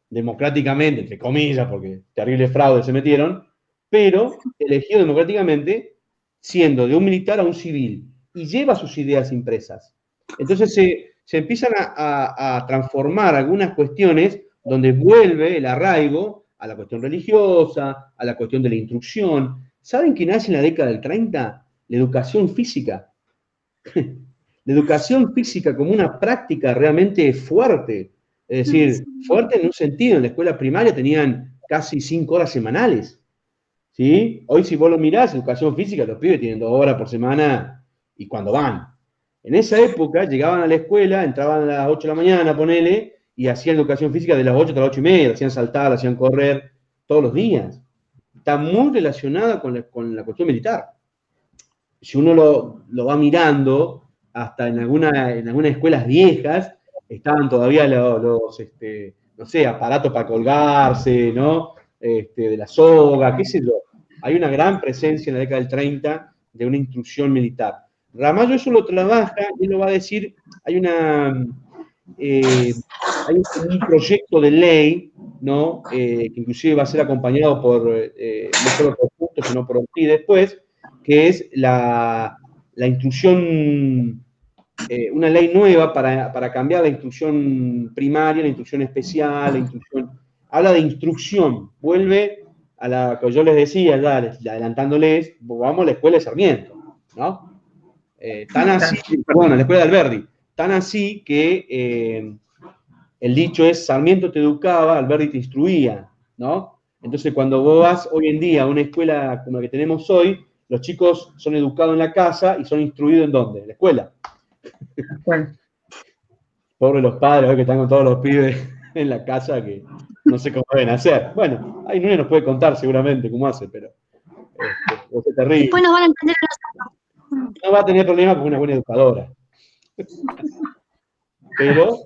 democráticamente, entre comillas, porque terribles fraudes se metieron, pero elegido democráticamente, siendo de un militar a un civil, y lleva sus ideas impresas. Entonces se empiezan a transformar algunas cuestiones donde vuelve el arraigo a la cuestión religiosa, a la cuestión de la instrucción. ¿Saben qué nace en la década del 30? La educación física. La educación física como una práctica realmente fuerte. Es decir, fuerte en un sentido. En la escuela primaria tenían casi 5 horas semanales. ¿Sí? Hoy si vos lo mirás, educación física, los pibes tienen 2 horas por semana y cuando van. En esa época llegaban a la escuela, entraban a las 8 de la mañana, ponele, y hacían educación física de las 8 hasta las 8 y media, hacían saltar, hacían correr todos los días. Está muy relacionada con la cuestión militar. Si uno lo va mirando, hasta en algunas escuelas viejas, estaban todavía los no sé, aparatos para colgarse, ¿no? De la soga, qué sé yo. Hay una gran presencia en la década del 30 de una instrucción militar. Ramallo eso lo trabaja y lo va a decir, hay un proyecto de ley, ¿no? Que inclusive va a ser acompañado por, no solo por Justo, sino por Ortiz después, que es la instrucción, una ley nueva para cambiar la instrucción primaria, la instrucción especial, la instrucción, habla de instrucción, vuelve a la que yo les decía, ya adelantándoles, vamos a la escuela de Sarmiento, ¿no? Tan así, perdón, a la escuela de Alberdi, tan así que el dicho es, Sarmiento te educaba, Alberdi te instruía, ¿no? Entonces, cuando vos vas hoy en día a una escuela como la que tenemos hoy, los chicos son educados en la casa y son instruidos ¿en dónde? En la escuela. Bueno. Pobres los padres que están con todos los pibes en la casa que no sé cómo deben hacer. Bueno, ahí Núñez nos puede contar seguramente cómo hace, pero es terrible. Después nos van a entender a nosotros. No va a tener problemas con una buena educadora. Pero,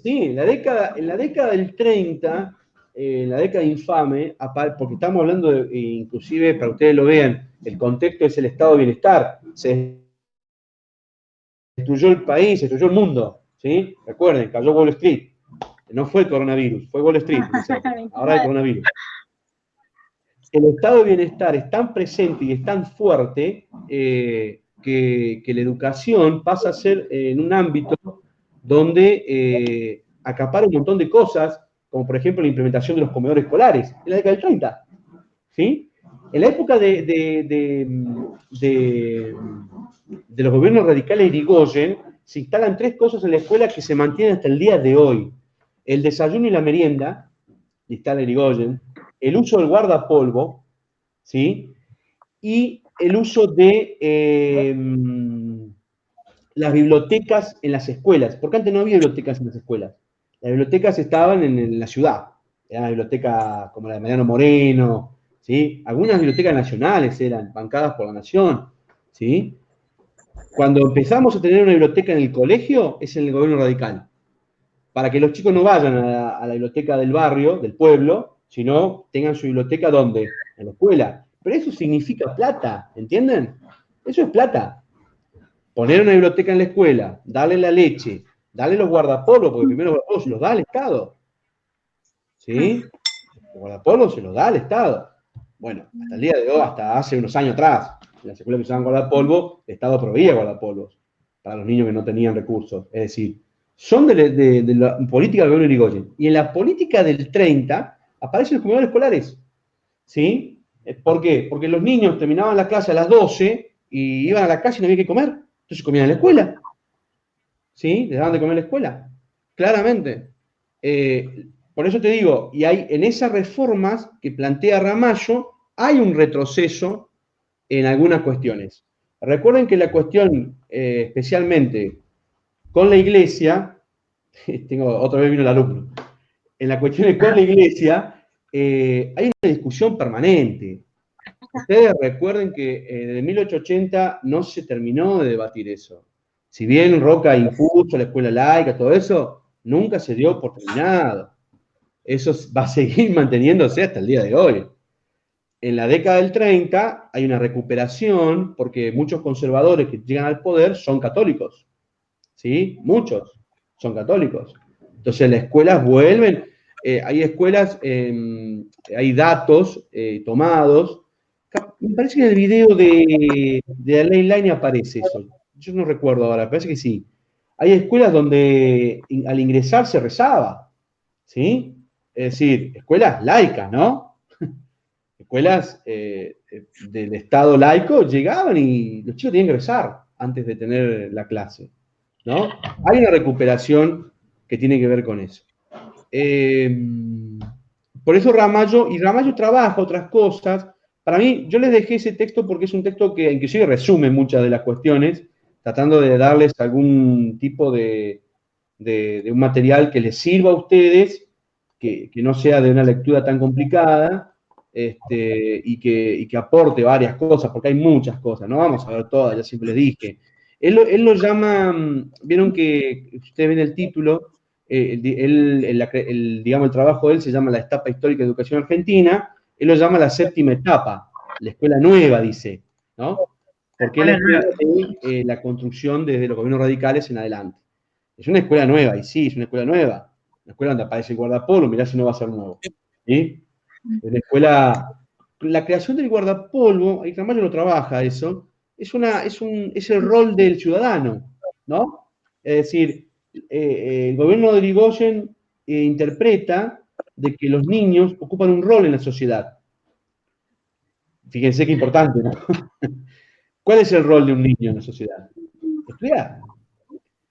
sí, en la década del 30, en la década infame, porque estamos hablando de, inclusive, para que ustedes lo vean, el contexto es el estado de bienestar. Se destruyó el país, se destruyó el mundo, ¿sí? Recuerden, cayó Wall Street. No fue el coronavirus, fue Wall Street. Ahora el coronavirus. El estado de bienestar es tan presente y es tan fuerte que la educación pasa a ser en un ámbito donde acapara un montón de cosas, como por ejemplo la implementación de los comedores escolares, en la década del 30. ¿Sí? En la época de los gobiernos radicales de Irigoyen, se instalan 3 cosas en la escuela que se mantienen hasta el día de hoy. El desayuno y la merienda, instala Irigoyen, el uso del guardapolvo, ¿sí? Y el uso de las bibliotecas en las escuelas, porque antes no había bibliotecas en las escuelas. Las bibliotecas estaban en la ciudad. Era una biblioteca como la de Mariano Moreno, ¿sí? Algunas bibliotecas nacionales eran bancadas por la nación, ¿sí? Cuando empezamos a tener una biblioteca en el colegio, es en el gobierno radical. Para que los chicos no vayan a la biblioteca del barrio, del pueblo, sino tengan su biblioteca ¿dónde? En la escuela. Pero eso significa plata, ¿entienden? Eso es plata. Poner una biblioteca en la escuela, darle la leche, darle los guardapolvos, porque primero los guardapolvos se los da el Estado. ¿Sí? Los guardapolvos se los da el Estado. Bueno, hasta el día de hoy, hasta hace unos años atrás, en las escuelas que usaban guardapolvo, el Estado proveía guardapolvos para los niños que no tenían recursos. Es decir, son de la política del gobierno Irigoyen. Y en la política del 30 aparecen los comedores escolares. ¿Sí? ¿Por qué? Porque los niños terminaban la clase a las 12 y iban a la casa y no había que comer. Entonces comían en la escuela. ¿Sí? Les daban de comer en la escuela. Claramente. Por eso te digo, y hay en esas reformas que plantea Ramallo, hay un retroceso en algunas cuestiones. Recuerden que la cuestión, especialmente con la iglesia, otra vez vino el alumno, en la cuestión con la iglesia, hay una discusión permanente. Ustedes recuerden que desde 1880 no se terminó de debatir eso. Si bien Roca impuso la escuela laica, todo eso, nunca se dio por terminado. eso va a seguir manteniéndose hasta el día de hoy. En la década del 30 hay una recuperación porque muchos conservadores que llegan al poder son católicos, ¿sí? Muchos son católicos. Entonces las escuelas vuelven, hay escuelas, hay datos tomados. Me parece que en el video de la ley Line aparece eso. Yo no recuerdo ahora, parece que sí. Hay escuelas donde al ingresar se rezaba, ¿sí? Es decir, escuelas laicas, ¿no? Escuelas del Estado laico llegaban y los chicos tenían que rezar antes de tener la clase, ¿no? Hay una recuperación que tiene que ver con eso. Por eso Ramallo trabaja otras cosas. Para mí, yo les dejé ese texto porque es un texto que inclusive resume muchas de las cuestiones, tratando de darles algún tipo de un material que les sirva a ustedes, que no sea de una lectura tan complicada, y que aporte varias cosas, porque hay muchas cosas, no vamos a ver todas, ya siempre les dije. Él lo llama, vieron que ustedes ven el título, digamos, el trabajo de él se llama La etapa histórica de educación argentina, él lo llama la séptima etapa, la escuela nueva, dice, ¿no? Porque es la escuela de la construcción desde los gobiernos radicales en adelante. Es una escuela nueva, y sí, es una escuela nueva. Una escuela donde aparece el guardapolvo, mirá si no va a ser nuevo. ¿Sí? En la escuela, la creación del guardapolvo, y Ramallo lo trabaja eso, es el rol del ciudadano, ¿no? Es decir, el gobierno de Irigoyen interpreta de que los niños ocupan un rol en la sociedad. Fíjense qué importante, ¿no? ¿Cuál es el rol de un niño en la sociedad? Estudiar.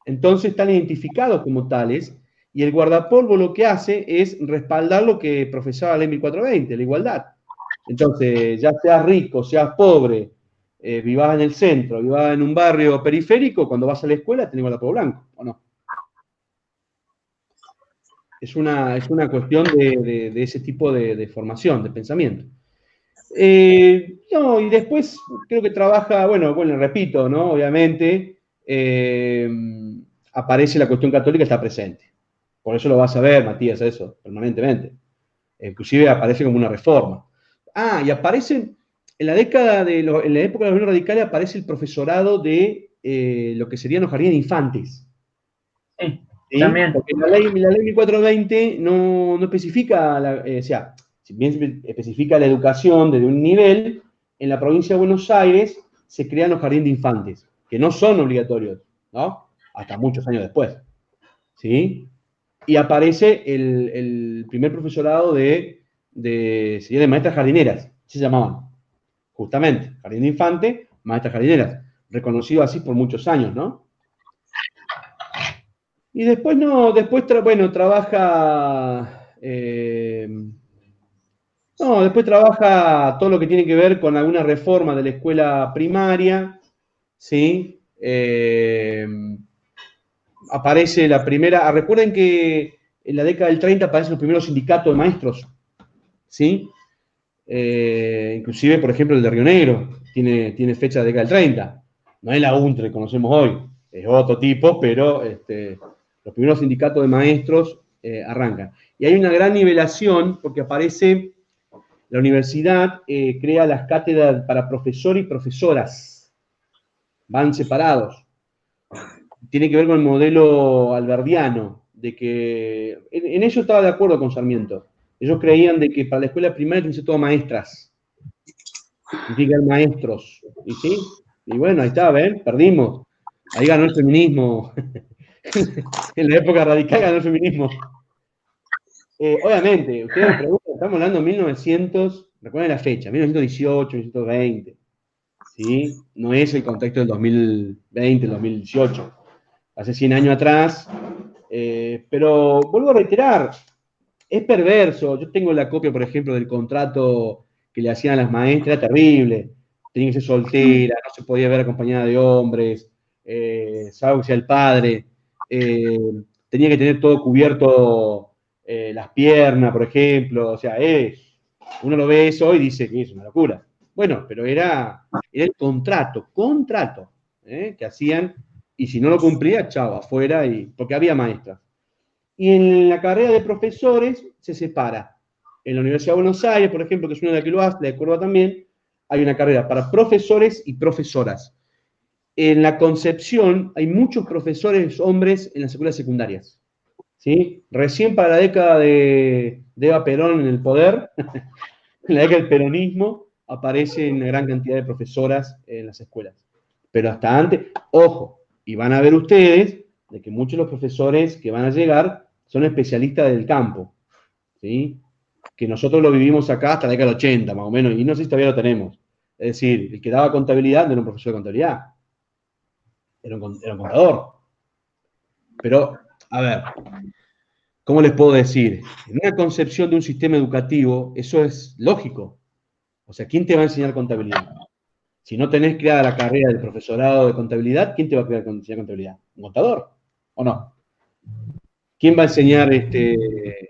Entonces están identificados como tales, y el guardapolvo lo que hace es respaldar lo que profesaba la ley 1420, la igualdad. Entonces, ya seas rico, seas pobre, vivas en el centro, vivas en un barrio periférico, cuando vas a la escuela tenés guardapolvo blanco, ¿o no? Es una cuestión de ese tipo de formación, de pensamiento. No, y después creo que trabaja, bueno, repito, ¿no? Obviamente, aparece la cuestión católica, está presente. Por eso lo vas a ver, Matías, eso, permanentemente. Inclusive aparece como una reforma. Ah, y aparece, en la época de los gobiernos radicales, aparece el profesorado de lo que serían los jardines de infantes. Sí, también. Porque la ley 1420 no especifica, o sea, si bien especifica la educación desde un nivel, en la provincia de Buenos Aires se crean los jardines de infantes, que no son obligatorios, ¿no? Hasta muchos años después, ¿sí? Y aparece el primer profesorado sería de maestras jardineras, se llamaban, justamente, jardín de infante, maestras jardineras, reconocido así por muchos años, ¿no? Y después trabaja, después trabaja todo lo que tiene que ver con alguna reforma de la escuela primaria, ¿sí? Aparece la primera, recuerden que en la década del 30 aparecen los primeros sindicatos de maestros, ¿sí? Inclusive, por ejemplo, el de Río Negro tiene fecha de década del 30, no es la UNTRE que conocemos hoy, es otro tipo, pero los primeros sindicatos de maestros arrancan. Y hay una gran nivelación porque aparece la universidad, crea las cátedras para profesor y profesoras, van separados. Tiene que ver con el modelo alberdiano, de que en eso estaba de acuerdo con Sarmiento. Ellos creían de que para la escuela primaria tienen que ser todo maestras, digan maestros, ¿y sí? Y bueno, ahí está, ¿ven? Perdimos. Ahí ganó el feminismo. En la época radical ganó el feminismo. Obviamente, ustedes me preguntan, estamos hablando de 1900, recuerden la fecha, 1918, 1920, ¿sí? No es el contexto del 2020, el 2018, hace 100 años atrás, pero vuelvo a reiterar, es perverso. Yo tengo la copia, por ejemplo, del contrato que le hacían a las maestras, era terrible, tenía que ser soltera, no se podía ver acompañada de hombres, salvo que sea el padre, tenía que tener todo cubierto, las piernas, por ejemplo, o sea, uno lo ve eso y dice que es una locura. Bueno, pero era el contrato, que hacían, y si no lo cumplía, chao, afuera, porque había maestras. Y en la carrera de profesores se separa. En la Universidad de Buenos Aires, por ejemplo, que es una de las que lo hace, la de Córdoba también, hay una carrera para profesores y profesoras. En la Concepción hay muchos profesores hombres en las escuelas secundarias. ¿Sí? Recién para la década de Eva Perón en el poder, en la década del peronismo, aparece una gran cantidad de profesoras en las escuelas. Pero hasta antes, ojo, y van a ver ustedes de que muchos de los profesores que van a llegar son especialistas del campo, ¿sí? Que nosotros lo vivimos acá hasta la década del 80, más o menos, y no sé si todavía lo tenemos. Es decir, el que daba contabilidad no era un profesor de contabilidad, era un contador. Pero, a ver, ¿cómo les puedo decir? En una concepción de un sistema educativo, eso es lógico. O sea, ¿quién te va a enseñar contabilidad? Si no tenés creada la carrera del profesorado de contabilidad, ¿quién te va a enseñar contabilidad? ¿Un contador? ¿O no? ¿Quién va a enseñar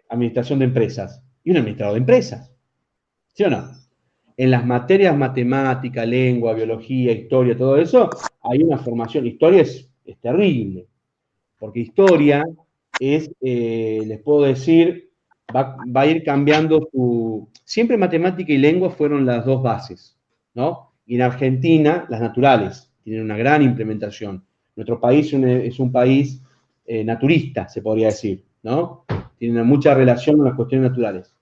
administración de empresas? Y un administrador de empresas. ¿Sí o no? En las materias matemática, lengua, biología, historia, todo eso, hay una formación. Historia es terrible. Porque historia es, les puedo decir, va a ir cambiando su... Siempre matemática y lengua fueron las dos bases, ¿no? Y en Argentina, las naturales tienen una gran implementación. Nuestro país es un país naturista, se podría decir, ¿no? Tiene mucha relación con las cuestiones naturales.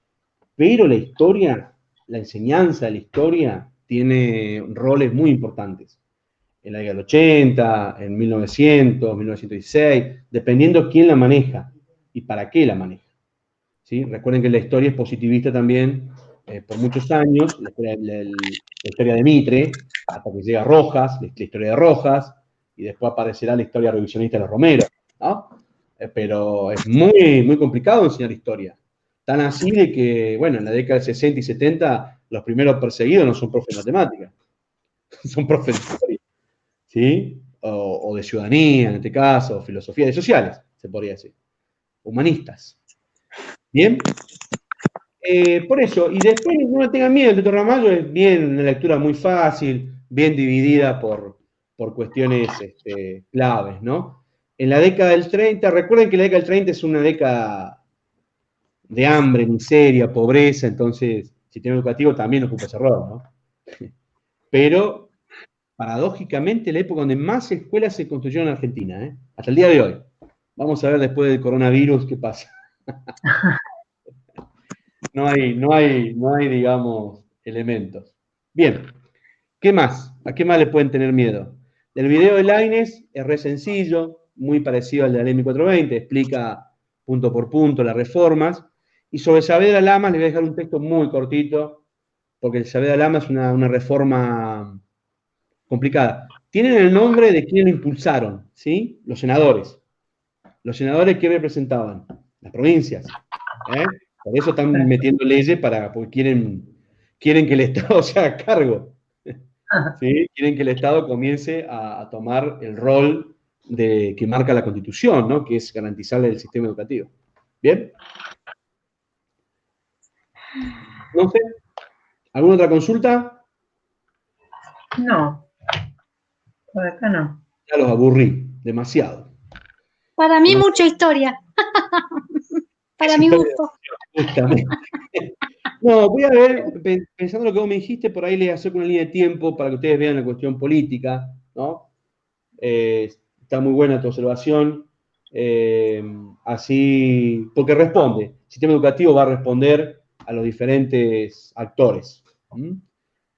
Pero la historia, la enseñanza de la historia, tiene roles muy importantes. En la década del 80, en 1900, 1916, dependiendo quién la maneja y para qué la maneja. ¿Sí? Recuerden que la historia es positivista también por muchos años, la historia de Mitre, hasta que llega Rojas, la historia de Rojas, y después aparecerá la historia revisionista de los Romero, ¿no? Pero es muy, muy complicado enseñar historia. Tan así de que, bueno, en la década del 60 y 70, los primeros perseguidos no son profes de matemáticas, son profes de historia. ¿Sí? O de ciudadanía, en este caso, o filosofía de sociales, se podría decir. Humanistas. ¿Bien? Por eso, y después no tengan miedo, el Teatro Ramallo es bien, una lectura muy fácil, bien dividida por cuestiones claves, ¿no? En la década del 30, recuerden que la década del 30 es una década de hambre, miseria, pobreza, entonces el sistema educativo también ocupa ese rol, ¿no? Pero paradójicamente, la época donde más escuelas se construyeron en Argentina, ¿eh? Hasta el día de hoy. Vamos a ver después del coronavirus qué pasa. No hay, digamos, elementos. Bien, ¿qué más? ¿A qué más le pueden tener miedo? El video de Lainez es re sencillo, muy parecido al de la ley 1420, explica punto por punto las reformas. Y sobre Saavedra Lamas les voy a dejar un texto muy cortito, porque el Saavedra Lamas es una reforma complicada. Tienen el nombre de quienes lo impulsaron, ¿sí? Los senadores. Los senadores que representaban las provincias. Por eso están metiendo leyes porque quieren que el Estado se haga cargo. ¿Sí? Quieren que el Estado comience a tomar el rol que marca la Constitución, ¿no? Que es garantizarle el sistema educativo. ¿Bien? No sé. ¿Alguna otra consulta? No. Por acá no. Ya los aburrí. Demasiado. Para mí mucha historia. Para mi gusto. Justamente. No, voy a ver, pensando en lo que vos me dijiste, por ahí les acerco una línea de tiempo para que ustedes vean la cuestión política, ¿no? Está muy buena tu observación. Así, porque responde. El sistema educativo va a responder a los diferentes actores.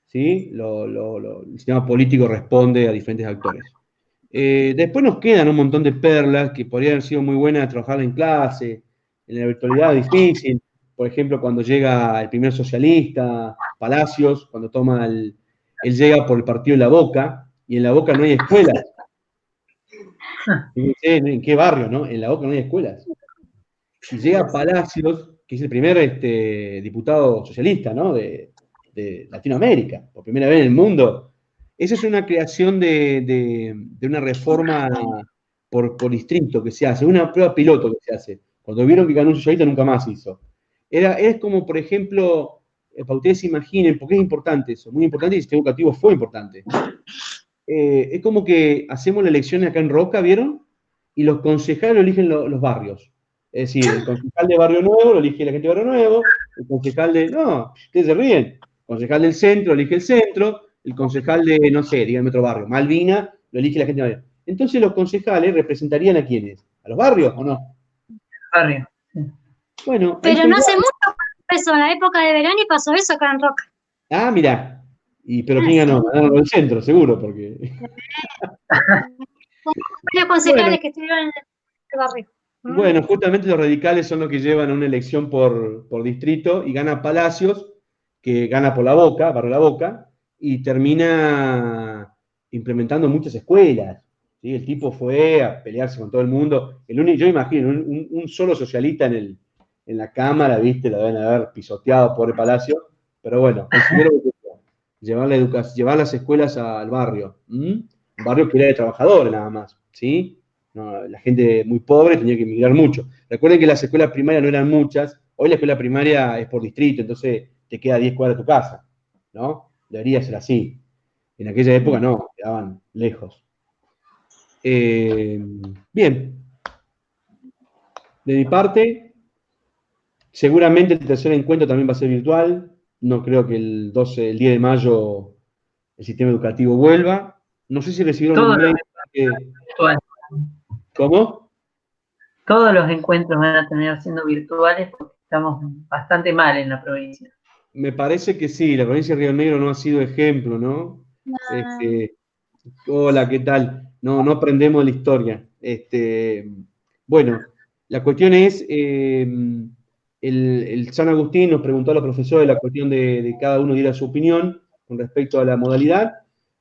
¿Sí? El sistema político responde a diferentes actores. Después nos quedan un montón de perlas que podrían haber sido muy buenas trabajar en clase, en la virtualidad difícil. Por ejemplo, cuando llega el primer socialista, Palacios, cuando él llega por el partido de La Boca, y en La Boca no hay escuelas. ¿En qué barrio, no? En La Boca no hay escuelas. Y llega Palacios, que es el primer diputado socialista, ¿no? De Latinoamérica, por primera vez en el mundo. Esa es una creación de una reforma por distrito que se hace, una prueba piloto que se hace. Cuando vieron que ganó un socialista nunca más se hizo. Es como, por ejemplo, para ustedes se imaginen, porque es importante eso, muy importante, y el sistema educativo fue importante. Es como que hacemos las elecciones acá en Roca, ¿vieron? Y los concejales lo eligen los barrios. Es decir, el concejal de Barrio Nuevo lo elige la gente de Barrio Nuevo, el concejal de... No, ustedes se ríen. El concejal del centro lo elige el centro, el concejal de, no sé, díganme otro barrio, Malvina, lo elige la gente de Malvina. Entonces los concejales representarían ¿a quiénes? ¿A los barrios o no? Barrio. Bueno, pero no hace mucho eso, en la época de Verani pasó eso acá en Roca. Ah, mirá. Pero ¿quién ganó? Ganaron el centro, seguro, porque... Los concejales que estuvieron en el barrio. Bueno, justamente los radicales son los que llevan una elección por distrito y gana Palacios, que gana por la Boca, Barrio La Boca, y termina implementando muchas escuelas. ¿Sí? El tipo fue a pelearse con todo el mundo. Yo imagino, un solo socialista en la Cámara, ¿viste? Lo deben haber pisoteado, pobre Palacio. Pero bueno, consiguieron llevar las escuelas al barrio. Un barrio que era de trabajadores nada más, ¿sí? No, la gente muy pobre tenía que emigrar mucho. Recuerden que las escuelas primarias no eran muchas. Hoy la escuela primaria es por distrito, entonces te queda 10 cuadras de tu casa, ¿no? Debería ser así. En aquella época no, quedaban lejos. Bien. De mi parte, seguramente el tercer encuentro también va a ser virtual. No creo que el 10 de mayo el sistema educativo vuelva. No sé si recibieron un mail. ¿Cómo? Todos los encuentros van a terminar siendo virtuales porque estamos bastante mal en la provincia. Me parece que sí, la provincia de Río Negro no ha sido ejemplo, ¿no? Hola, ¿qué tal? No aprendemos la historia. Bueno, la cuestión es, el San Agustín nos preguntó a los profesores la cuestión de cada uno diera su opinión con respecto a la modalidad.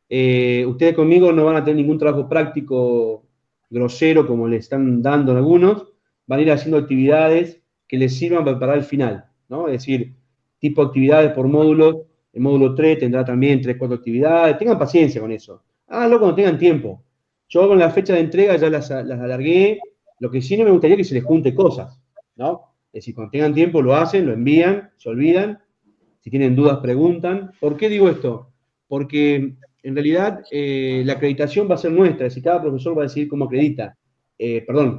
Ustedes conmigo no van a tener ningún trabajo práctico grosero como le están dando en algunos, van a ir haciendo actividades que les sirvan para preparar el final, ¿no? Es decir, tipo actividades por módulo. El módulo 3 tendrá también 3, 4 actividades. Tengan paciencia con eso. Háganlo cuando tengan tiempo. Yo con la fecha de entrega ya las alargué. Lo que sí no me gustaría es que se les junte cosas, ¿no? Es decir, cuando tengan tiempo lo hacen, lo envían, se olvidan. Si tienen dudas, preguntan. ¿Por qué digo esto? Porque en realidad la acreditación va a ser nuestra. Es decir, cada profesor va a decidir cómo acredita.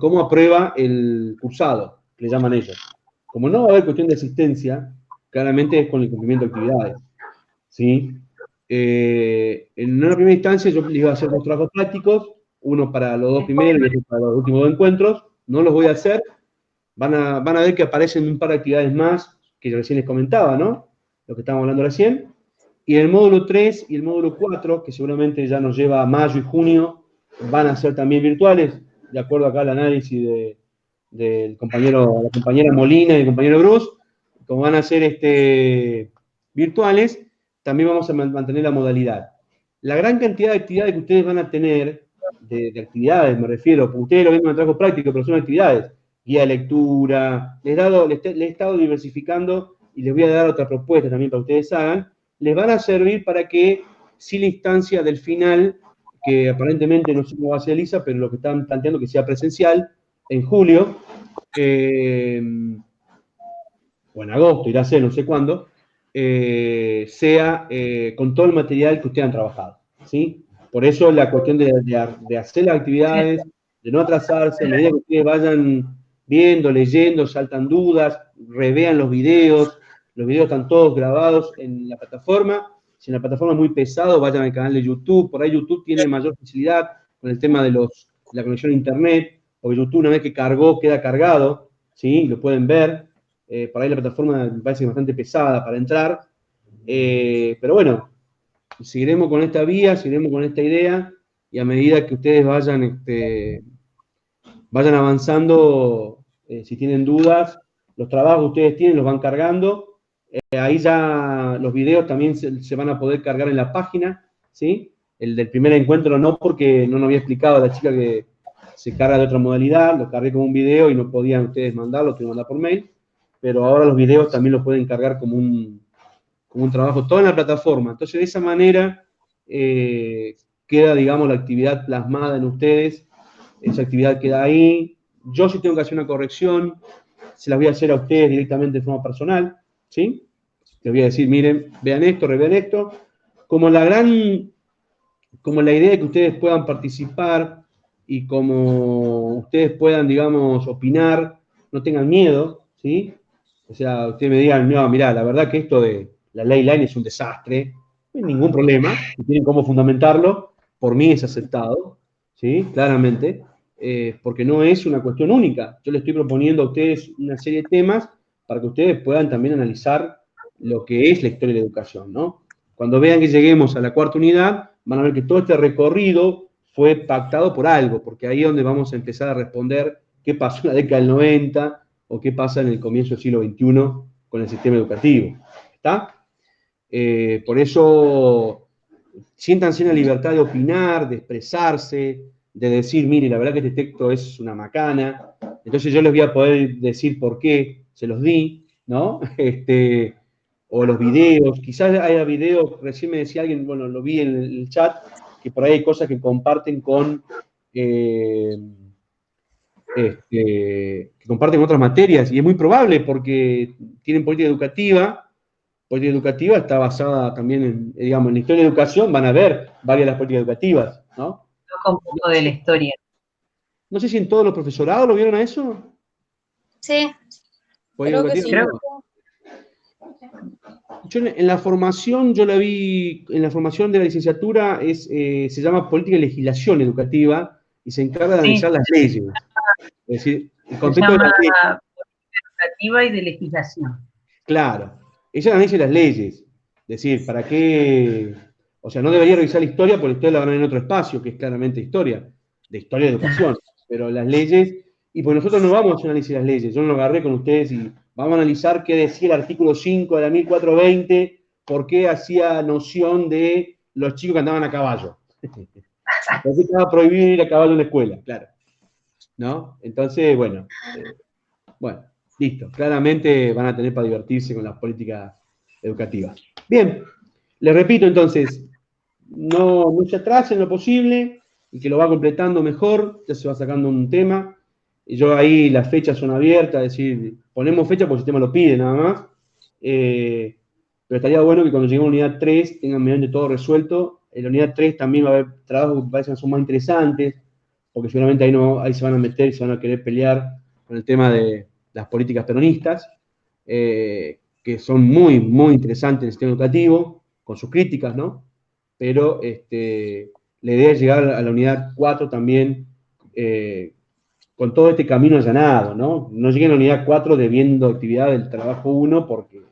Cómo aprueba el cursado, que le llaman ellos. Como no va a haber cuestión de asistencia, claramente es con el cumplimiento de actividades. ¿Sí? En una primera instancia yo les iba a hacer 2 trabajos prácticos, uno para los 2 primeros y otro para los últimos 2 encuentros. No los voy a hacer. Van a ver que aparecen un par de actividades más que yo recién les comentaba, ¿no? Lo que estábamos hablando recién. Y el módulo 3 y el módulo 4, que seguramente ya nos lleva a mayo y junio, van a ser también virtuales, de acuerdo acá al análisis la compañera Molina y el compañero Bruce. Como van a ser virtuales, también vamos a mantener la modalidad. La gran cantidad de actividades que ustedes van a tener, de actividades me refiero, porque ustedes lo ven en el trabajo práctico, pero son actividades, guía de lectura, les he estado diversificando y les voy a dar otra propuesta también para que ustedes hagan, les van a servir para que, si la instancia del final, que aparentemente no sé cómo va a ser Elisa, pero lo que están planteando que sea presencial, en julio, o en agosto, irá a ser, no sé cuándo, sea con todo el material que ustedes han trabajado, ¿sí? Por eso la cuestión de hacer las actividades, de no atrasarse, a medida que ustedes vayan viendo, leyendo, saltan dudas, revean los videos están todos grabados en la plataforma. Si en la plataforma es muy pesado, vayan al canal de YouTube. Por ahí YouTube tiene mayor facilidad con el tema de la conexión a Internet, porque YouTube una vez que cargó, queda cargado, ¿sí? Lo pueden ver. Por ahí la plataforma me parece bastante pesada para entrar. Pero bueno, seguiremos con esta vía, seguiremos con esta idea, y a medida que ustedes vayan avanzando, si tienen dudas, los trabajos que ustedes tienen los van cargando. Ahí ya los videos también se van a poder cargar en la página, ¿sí? El del primer encuentro no, porque no nos había explicado a la chica que se carga de otra modalidad, lo cargué como un video y no podían ustedes mandarlo, tuve que mandar por mail, pero ahora los videos también los pueden cargar como un trabajo, todo en la plataforma. Entonces, de esa manera queda, digamos, la actividad plasmada en ustedes, esa actividad queda ahí. Yo si tengo que hacer una corrección, se las voy a hacer a ustedes directamente de forma personal, ¿sí? Les voy a decir, miren, vean esto, revean esto. Como la idea de que ustedes puedan participar y como ustedes puedan, digamos, opinar no tengan miedo, ¿sí? O sea, ustedes me digan, no, mirá, la verdad que esto de la ley line es un desastre, no hay ningún problema, si tienen cómo fundamentarlo, por mí es aceptado, ¿sí? Claramente, porque no es una cuestión única. Yo les estoy proponiendo a ustedes una serie de temas para que ustedes puedan también analizar lo que es la historia de la educación, ¿no? Cuando vean que lleguemos a la cuarta unidad, van a ver que todo este recorrido fue pactado por algo, porque ahí es donde vamos a empezar a responder qué pasó en la década del 90 o qué pasa en el comienzo del siglo XXI con el sistema educativo. ¿Está? Por eso, siéntanse en la libertad de opinar, de expresarse, de decir, mire, la verdad que este texto es una macana, entonces yo les voy a poder decir por qué se los di, ¿no? O los videos, quizás haya videos, recién me decía alguien, bueno, lo vi en el chat, que por ahí hay cosas que comparten con que comparten otras materias, y es muy probable porque tienen política educativa está basada también en, digamos, en la historia de educación, van a ver varias de las políticas educativas, ¿no? Toca un poco de la historia. No sé si en todos los profesorados lo vieron a eso. Sí, Creo que sí. Yo en la formación, yo la vi, en la formación de la licenciatura, se llama Política y Legislación Educativa, y se encarga de analizar las leyes. Es decir, el concepto de la ley. Política educativa y de legislación. Claro, ella analiza las leyes. Es decir, ¿para qué? O sea, no debería revisar la historia, porque la historia la van a ver en otro espacio, que es claramente historia, de historia de educación. Pero las leyes, y pues nosotros no vamos a analizar las leyes, yo no lo agarré con ustedes y vamos a analizar qué decía el artículo 5 de la 1420, por qué hacía noción de los chicos que andaban a caballo. ¿Por qué estaba prohibido ir a caballo en la escuela? Claro. ¿No? Entonces, bueno, listo. Claramente van a tener para divertirse con las políticas educativas. Bien, les repito entonces, no se atrasen lo posible, y que lo va completando mejor, ya se va sacando un tema. Y yo ahí las fechas son abiertas, es decir, ponemos fecha porque el sistema lo pide nada más. Pero estaría bueno que cuando lleguemos a la unidad 3 tengan mediante todo resuelto. En la unidad 3 también va a haber trabajos que parecen son más interesantes, porque seguramente ahí se van a meter y se van a querer pelear con el tema de las políticas peronistas, que son muy, muy interesantes en el sistema educativo, con sus críticas, ¿no? Pero la idea es llegar a la unidad 4 también con todo este camino allanado, ¿no? No lleguen a la unidad 4 debiendo actividad del trabajo 1 porque,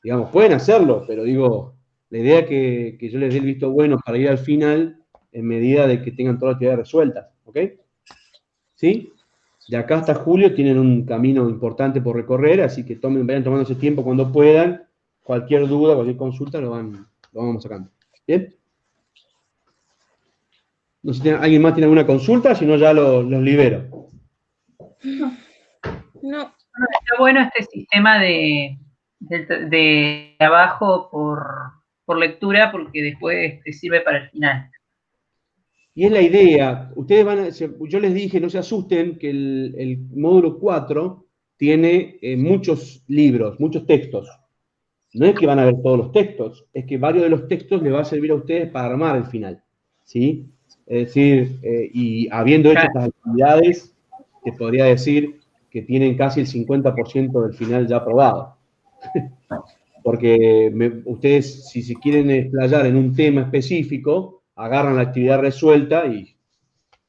digamos, pueden hacerlo, pero digo, la idea es que yo les dé el visto bueno para ir al final en medida de que tengan todas las actividades resueltas, ¿ok? ¿Sí? De acá hasta julio tienen un camino importante por recorrer, así que vayan tomando ese tiempo cuando puedan. Cualquier duda, cualquier consulta lo vamos sacando. ¿Bien? No sé si alguien más tiene alguna consulta, si no ya los libero. No. Está bueno este sistema de trabajo por lectura, porque después te sirve para el final. Y es la idea. Yo les dije, no se asusten, que el módulo 4 tiene muchos libros, muchos textos. No es que van a ver todos los textos, es que varios de los textos les va a servir a ustedes para armar el final, ¿sí? Es decir, y habiendo hecho estas actividades, te podría decir que tienen casi el 50% del final ya aprobado. Porque ustedes, si quieren explayar en un tema específico, agarran la actividad resuelta y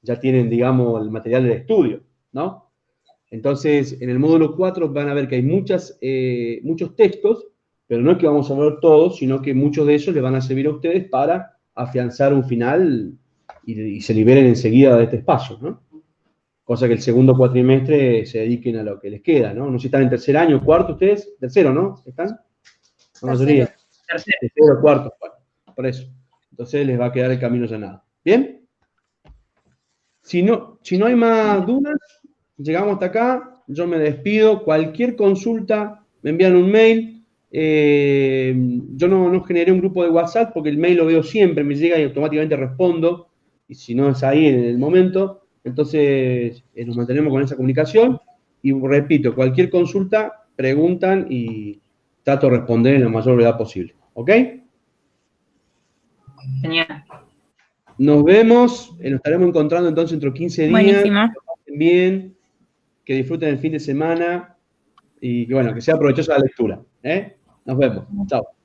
ya tienen, digamos, el material del estudio, ¿no? Entonces, en el módulo 4 van a ver que hay muchos textos, pero no es que vamos a ver todos, sino que muchos de ellos les van a servir a ustedes para afianzar un final y se liberen enseguida de este espacio, ¿no? Cosa que el segundo cuatrimestre se dediquen a lo que les queda, ¿no? No sé si están en tercer año, cuarto ustedes, tercero, ¿no? ¿Están? La mayoría. Tercero, cuarto, bueno, por eso. Entonces les va a quedar el camino allanado. ¿Bien? Si no hay más dudas, llegamos hasta acá, yo me despido. Cualquier consulta, me envían un mail. Yo no generé un grupo de WhatsApp porque el mail lo veo siempre, me llega y automáticamente respondo. Y si no es ahí en el momento, entonces nos mantenemos con esa comunicación. Y repito, cualquier consulta, preguntan y trato de responder en la mayor brevedad posible. ¿Ok? Genial. Nos vemos, nos estaremos encontrando entonces dentro de 15 días. Buenísimo. Bien. que disfruten el fin de semana y que, bueno, que sea provechosa la lectura. Nos vemos. Chao.